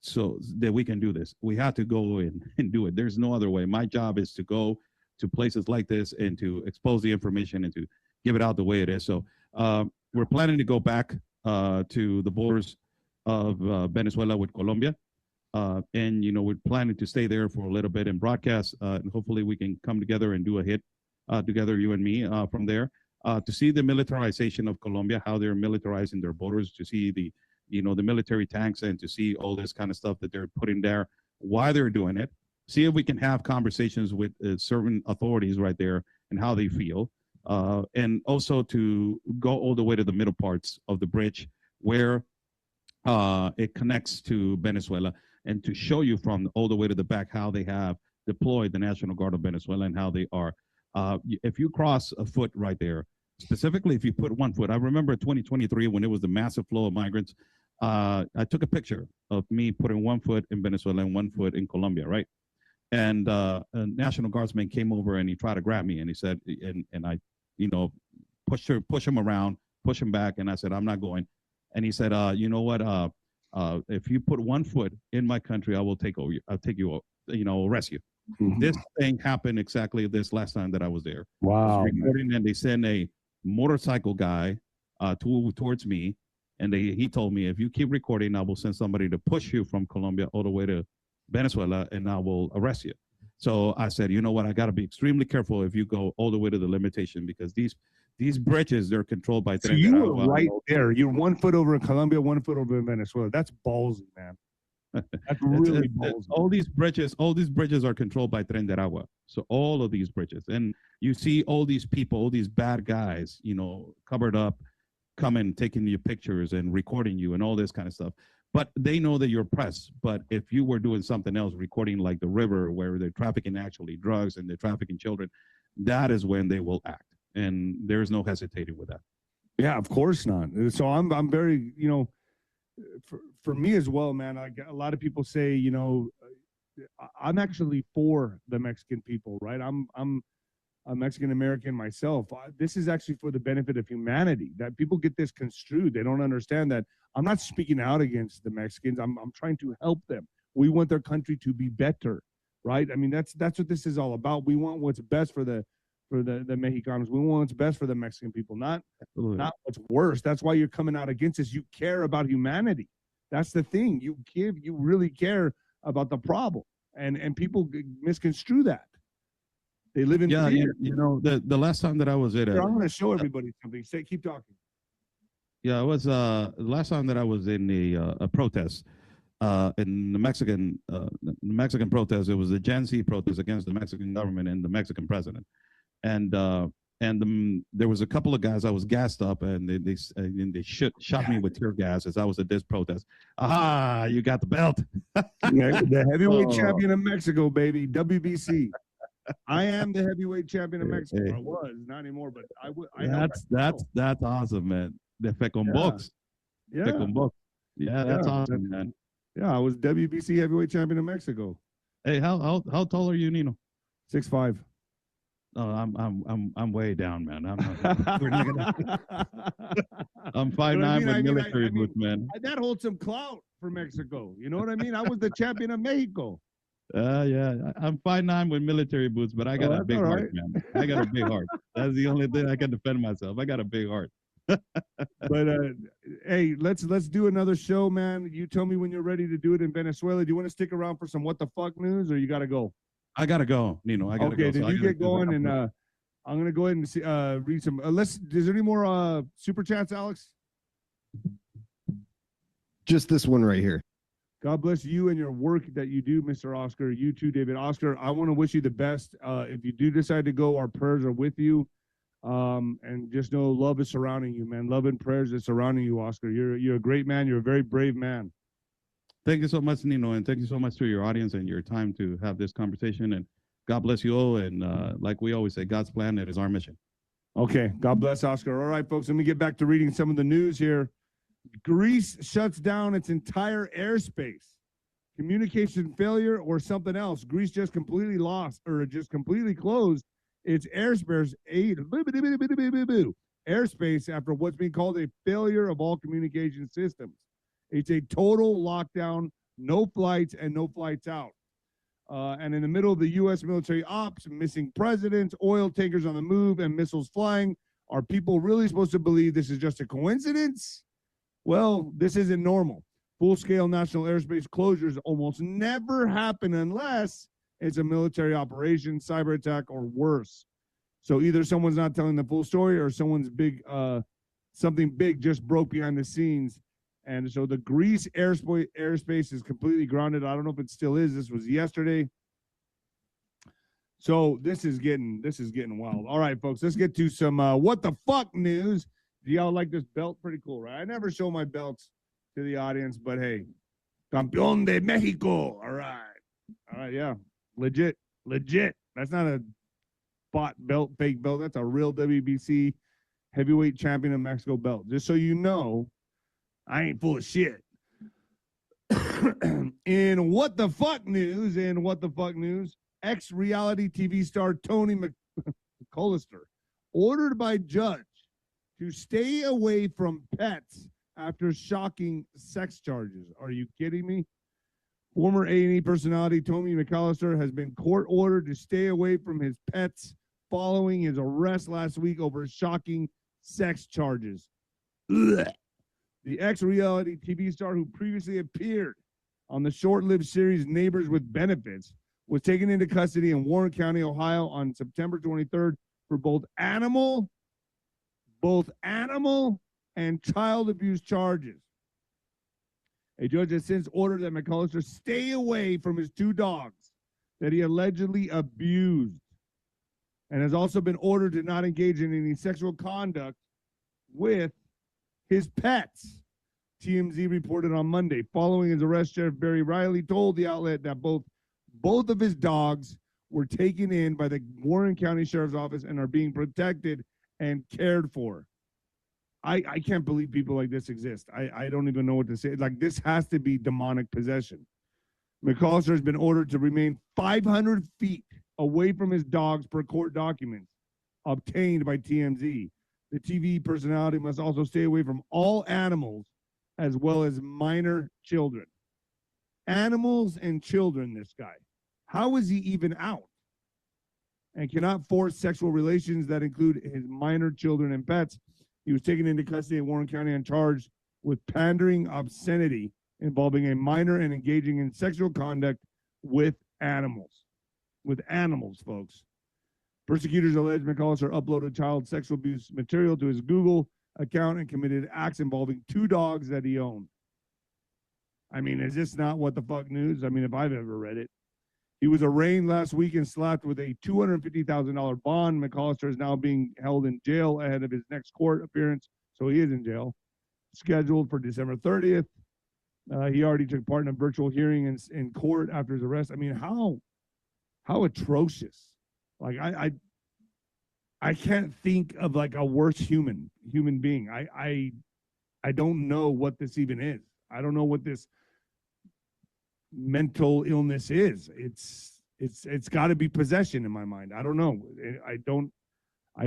so that we can do this. We have to go in and do it. There's no other way. My job is to go to places like this and to expose the information and to give it out the way it is. So we're planning to go back to the borders of Venezuela with Colombia. And, we're planning to stay there for a little bit and broadcast. And hopefully we can come together and do a hit together, you and me, from there. To see the militarization of Colombia, how they're militarizing their borders, to see the military tanks, and to see all this kind of stuff that they're putting there, why they're doing it. See if we can have conversations with certain authorities right there and how they feel. And also to go all the way to the middle parts of the bridge where it connects to Venezuela, and to show you from all the way to the back how they have deployed the National Guard of Venezuela and how they are. If you cross a foot right there, specifically if you put 1 foot, I remember 2023 when it was the massive flow of migrants, I took a picture of me putting 1 foot in Venezuela and 1 foot in Colombia, right? And a National Guardsman came over and he tried to grab me, and he said, and I, push him around, push him back, and I said, I'm not going. And he said, you know what? If you put 1 foot in my country, I will take over you. I'll take you, arrest you. Mm-hmm. This thing happened exactly this last time that I was there. Wow. Recording, and they sent a motorcycle guy towards me, and he told me, if you keep recording, I will send somebody to push you from Colombia all the way to Venezuela, and I will arrest you. So I said, you know what? I got to be extremely careful if you go all the way to the limitation, because these bridges, they're controlled by. So you were right there. You're 1 foot over in Colombia, 1 foot over in Venezuela. That's ballsy, man. That's really ballsy. All these bridges are controlled by Tren de Aragua. So all of these bridges, and you see all these people, all these bad guys, covered up, coming, taking your pictures and recording you and all this kind of stuff. But they know that you're press. But if you were doing something else, recording like the river where they're trafficking actually drugs and they're trafficking children, that is when they will act. And there's no hesitating with that. Yeah, of course not. So I'm very, for me as well, man. A lot of people say, I'm actually for the Mexican people, right? I'm a Mexican American myself. This is actually for the benefit of humanity. That people get this construed. They don't understand that I'm not speaking out against the Mexicans. I'm trying to help them. We want their country to be better, right? I mean, that's what this is all about. We want what's best for the Mexicanos. We want what's best for the Mexican people, not what's worse. That's why you're coming out against us. You care about humanity. That's the thing. You really care about the problem, and people misconstrue that. They live in fear. The last time that I was at I'm going to show everybody something. Keep talking. Yeah, it was the last time that I was in a protest in the Mexican protest. It was the 𝗀𝗃𝗂𝗁𝗍 protest against the Mexican government and the Mexican president. And and there was a couple of guys. I was gassed up, and they shot me with tear gas as I was at this protest. Ah, you got the belt. The heavyweight Oh. champion of Mexico, baby, WBC. I am the heavyweight champion of Mexico. Hey. I was, not anymore, but I would. That's awesome, man. The 𝗬𝗃𝗶𝗹. Yeah. 𝗬𝗃𝗶𝗶. Yeah, that's Yeah, awesome, man. Yeah, I was WBC heavyweight champion of Mexico. Hey, how tall are you, Nino? 6'5". Oh, I'm way down, man. We're not gonna, I'm 5'9" with military boots, man. That holds some clout for Mexico. You know what I mean? I was the champion of Mexico. Yeah, I'm 5'9" with military boots, but I got a big heart, man. I got a big heart. That's the only thing I can defend myself. I got a big heart. But hey, let's do another show, man. You tell me when you're ready to do it in Venezuela. Do you want to stick around for some what the fuck news, or you got to go? I gotta go, Nino. I gotta go. Okay, then you get going, and I'm gonna go ahead and see, read some. Is there any more super chats, Alex? Just this one right here. God bless you and your work that you do, Mr. Oscar. You too, David. Oscar, I want to wish you the best. If you do decide to go, our prayers are with you. And just know love is surrounding you, man. Love and prayers is surrounding you, Oscar. You're a great man. You're a very brave man. Thank you so much, Nino, and thank you so much to your audience and your time to have this conversation. And God bless you all. And like we always say, God's plan, it is our mission. Okay. God bless, Oscar. All right, folks, let me get back to reading some of the news here. Greece shuts down its entire airspace. Communication failure or something else. Greece just completely lost or just completely closed its airspace after what's being called a failure of all communication systems. It's a total lockdown, no flights and no flights out. And in the middle of the U.S. military ops, missing presidents, oil tankers on the move, and missiles flying, are people really supposed to believe this is just a coincidence? Well, this isn't normal. Full-scale national airspace closures almost never happen unless it's a military operation, cyber attack, or worse. So either someone's not telling the full story or someone's something big just broke behind the scenes. And so the Greece airspace is completely grounded. I don't know if it still is. This was yesterday. So this is getting wild. All right, folks, let's get to some what the fuck news. Do y'all like this belt? Pretty cool, right? I never show my belts to the audience, but hey, Campeón de Mexico. All right, yeah, legit. That's not a bot belt, fake belt. That's a real WBC heavyweight champion of Mexico belt. Just so you know, I ain't full of shit. In what the fuck news, ex-reality TV star 𝗀𝗃𝗀𝗀𝗀 ordered by judge to stay away from pets after shocking sex charges. Are you kidding me? Former A&E personality 𝗀𝗃𝗀𝗀𝗀 has been court-ordered to stay away from his pets following his arrest last week over shocking sex charges. Ugh. The ex-reality TV star who previously appeared on the short-lived series Neighbors with Benefits was taken into custody in Warren County, Ohio on September 23rd for both animal and child abuse charges. A judge has since ordered that McAllister stay away from his two dogs that he allegedly abused, and has also been ordered to not engage in any sexual conduct with his pets. TMZ reported on Monday. Following his arrest, Sheriff Barry Riley told the outlet that both of his dogs were taken in by the Warren County Sheriff's Office and are being protected and cared for. I can't believe people like this exist. I don't even know what to say. Like, this has to be demonic possession. McAllister has been ordered to remain 500 feet away from his dogs per court documents obtained by TMZ. The TV personality must also stay away from all animals as well as minor children. Animals and children, this guy. How is he even out? And cannot force sexual relations that include his minor children and pets. He was taken into custody in Warren County and charged with pandering obscenity involving a minor and engaging in sexual conduct with animals. With animals, folks. Prosecutors allege McAllister uploaded child sexual abuse material to his Google account and committed acts involving two dogs that he owned. I mean, is this not what the fuck news? I mean, if I've ever read it. He was arraigned last week and slapped with a $250,000 bond. McAllister is now being held in jail ahead of his next court appearance, so he is in jail, scheduled for December 30th. He already took part in a virtual hearing in court after his arrest. I mean, how atrocious! Like I can't think of like a worse human being. I don't know what this even is. I don't know what this mental illness is. It's got to be possession in my mind. I don't know. I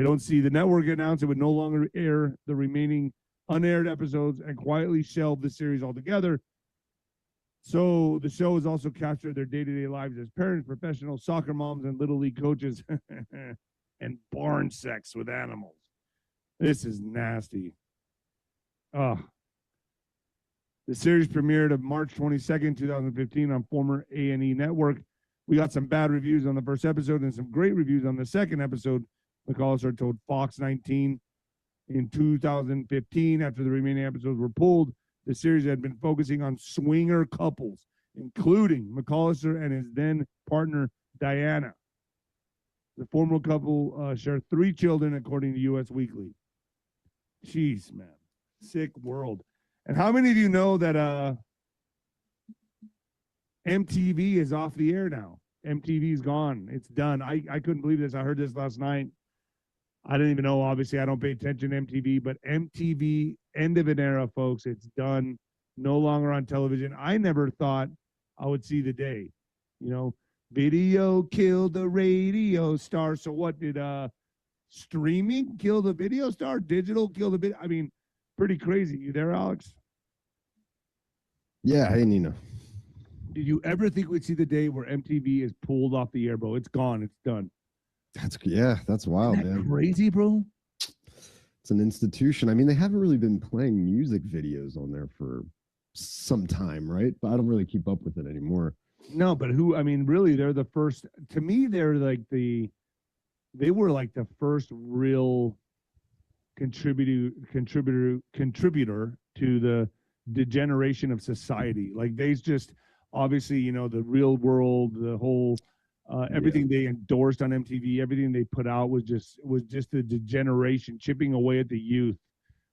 don't see. The network announced it would no longer air the remaining unaired episodes and quietly shelved the series altogether. So the show has also captured their day-to-day lives as parents, professional soccer moms, and little league coaches, and barn sex with animals. This is nasty. The series premiered on March 22nd, 2015 on former A&E Network. We got some bad reviews on the first episode and some great reviews on the second episode. McAllister told Fox 19 in 2015, after the remaining episodes were pulled, the series had been focusing on swinger couples, including McAllister and his then partner, Diana. The former couple share 3 children, according to U.S. Weekly. Jeez, man. Sick world. And how many of you know that MTV is off the air now? MTV's gone. It's done. I couldn't believe this. I heard this last night. I didn't even know. Obviously, I don't pay attention to MTV, but MTV, end of an era, folks. It's done. No longer on television. I never thought I would see the day. You know, video killed the radio star. So what did streaming kill the video star? Digital kill the video? I mean, pretty crazy. You there, Alex? Yeah. Hey, Nina. Did you ever think we'd see the day where MTV is pulled off the air, bro? It's gone. It's done. That's wild, Isn't that man. crazy, bro? It's an institution. I mean, they haven't really been playing music videos on there for some time, right? But I don't really keep up with it anymore. No, but I mean, really, they're the first. To me, they're like they were like the first real contributor to the degeneration of society. Like they just obviously, you know, the Real World, the whole everything they endorsed on MTV, everything they put out was just the degeneration, chipping away at the youth.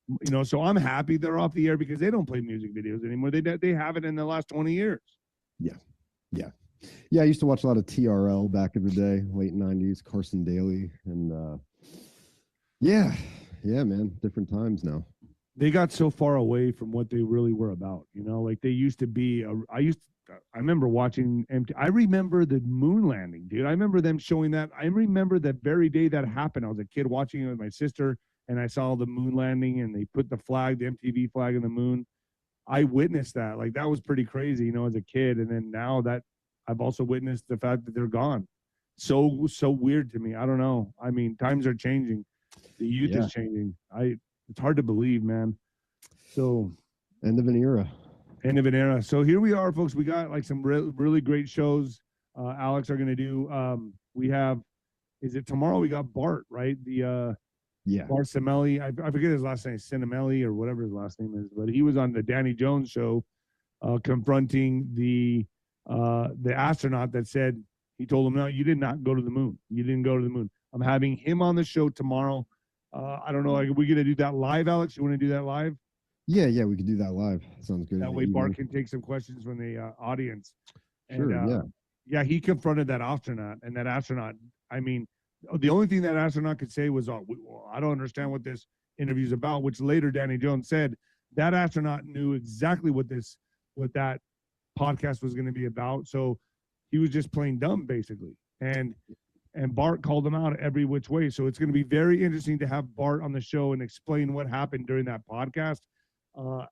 You know, so I'm happy they're off the air because they don't play music videos anymore. They haven't in the last 20 years. Yeah, I used to watch a lot of TRL back in the day, late 90s, Carson Daly, and yeah, man, different times now. They got so far away from what they really were about, you know, like they used to be. I remember watching I remember the moon landing, dude. I remember them showing that. I remember that very day that happened. I was a kid watching it with my sister, and I saw the moon landing, and they put the MTV flag in the moon. I witnessed that. Like that was pretty crazy, you know, as a kid. And then now that I've also witnessed the fact that they're gone. So weird to me. I don't know. I mean, times are changing. The youth is changing. It's hard to believe, man. So end of an era. So here we are, folks. We got like some really great shows. Alex are going to do. We have, is it tomorrow? We got Bart, right? The Bart 𝗬𝗫. I forget his last name, 𝗬𝗫 or whatever his last name is, but he was on the Danny Jones show, confronting the astronaut that said, he told him, no, you did not go to the moon. You didn't go to the moon. I'm having him on the show tomorrow. I don't know. Are we going to do that live, Alex? You want to do that live? Yeah, we could do that live. Sounds good. That way Bart can take some questions from the audience. Sure, and, yeah, he confronted that astronaut, and that astronaut, I mean, the only thing that astronaut could say was, I don't understand what this interview is about, which later Danny Jones said that astronaut knew exactly what that podcast was going to be about. So he was just playing dumb, basically. And Bart called him out every which way. So it's going to be very interesting to have Bart on the show and explain what happened during that podcast.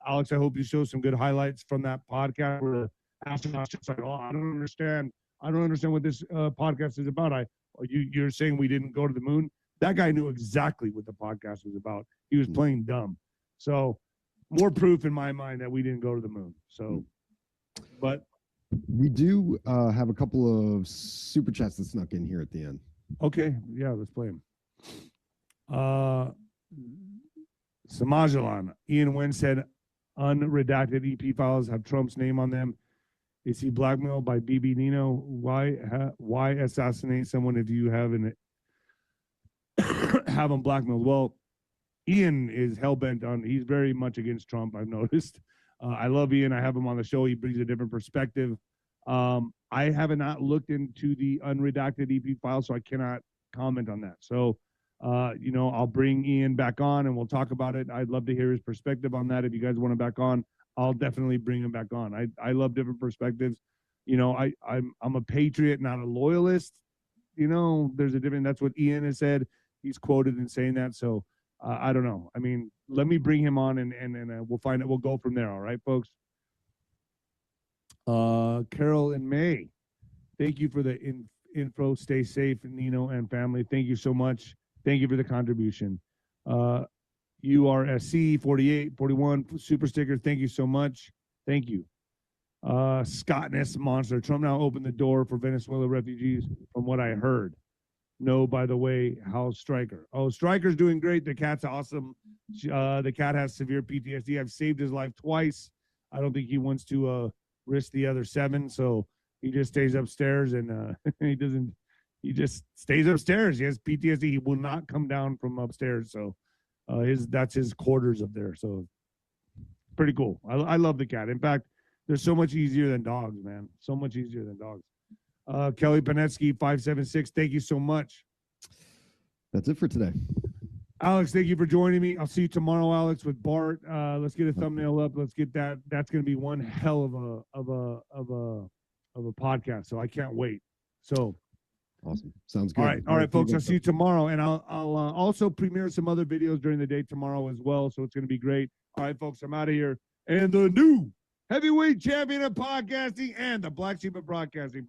Alex, I hope you show some good highlights from that podcast where the astronaut's just like, I don't understand what this podcast is about. You're saying we didn't go to the moon? That guy knew exactly what the podcast was about. He was playing dumb. So more proof in my mind that we didn't go to the moon. So, but we do have a couple of super chats that snuck in here at the end. Okay, yeah, let's play them. Samajalan, Ian Wynn said unredacted EP files have Trump's name on them. Is he blackmailed by BB Nino? Why assassinate someone if you haven't have him blackmailed? Well, Ian is hell-bent on, he's very much against Trump, I've noticed. I love Ian. I have him on the show. He brings a different perspective. I have not looked into the unredacted EP file, so I cannot comment on that. So, I'll bring Ian back on and we'll talk about it. I'd love to hear his perspective on that. If you guys want him back on, I'll definitely bring him back on. I love different perspectives. I'm a patriot, not a loyalist. There's a different, that's what Ian has said. He's quoted in saying that. So I don't know. I mean, let me bring him on and we'll find it. We'll go from there. All right, folks. Carol and May, thank you for the info. Stay safe, Nino and family. Thank you so much. Thank you for the contribution. 𝗬𝗏𝗏_4841 super sticker. Thank you so much. Thank you. Scottness monster. Trump now opened the door for Venezuela refugees, from what I heard. No, by the way, how's Stryker? Oh, Stryker's doing great. The cat's awesome. The cat has severe PTSD. I've saved his life twice. I don't think he wants to risk the other 7, so he just stays upstairs and he just stays upstairs. He has PTSD. He will not come down from upstairs. So that's his quarters up there. So pretty cool. I love the cat. In fact, they're so much easier than dogs, man. So much easier than dogs. 𝗀𝗏𝗏𝗶𝗹576, thank you so much. That's it for today. Alex, thank you for joining me. I'll see you tomorrow, Alex, with Bart. Let's get a thumbnail up. Let's get that. That's going to be one hell of a podcast. So I can't wait. So awesome. Sounds good. All right, folks. I'll see you tomorrow, and I'll also premiere some other videos during the day tomorrow as well. So it's going to be great. All right, folks. I'm out of here. And the new heavyweight champion of podcasting and the Black Sheep of broadcasting.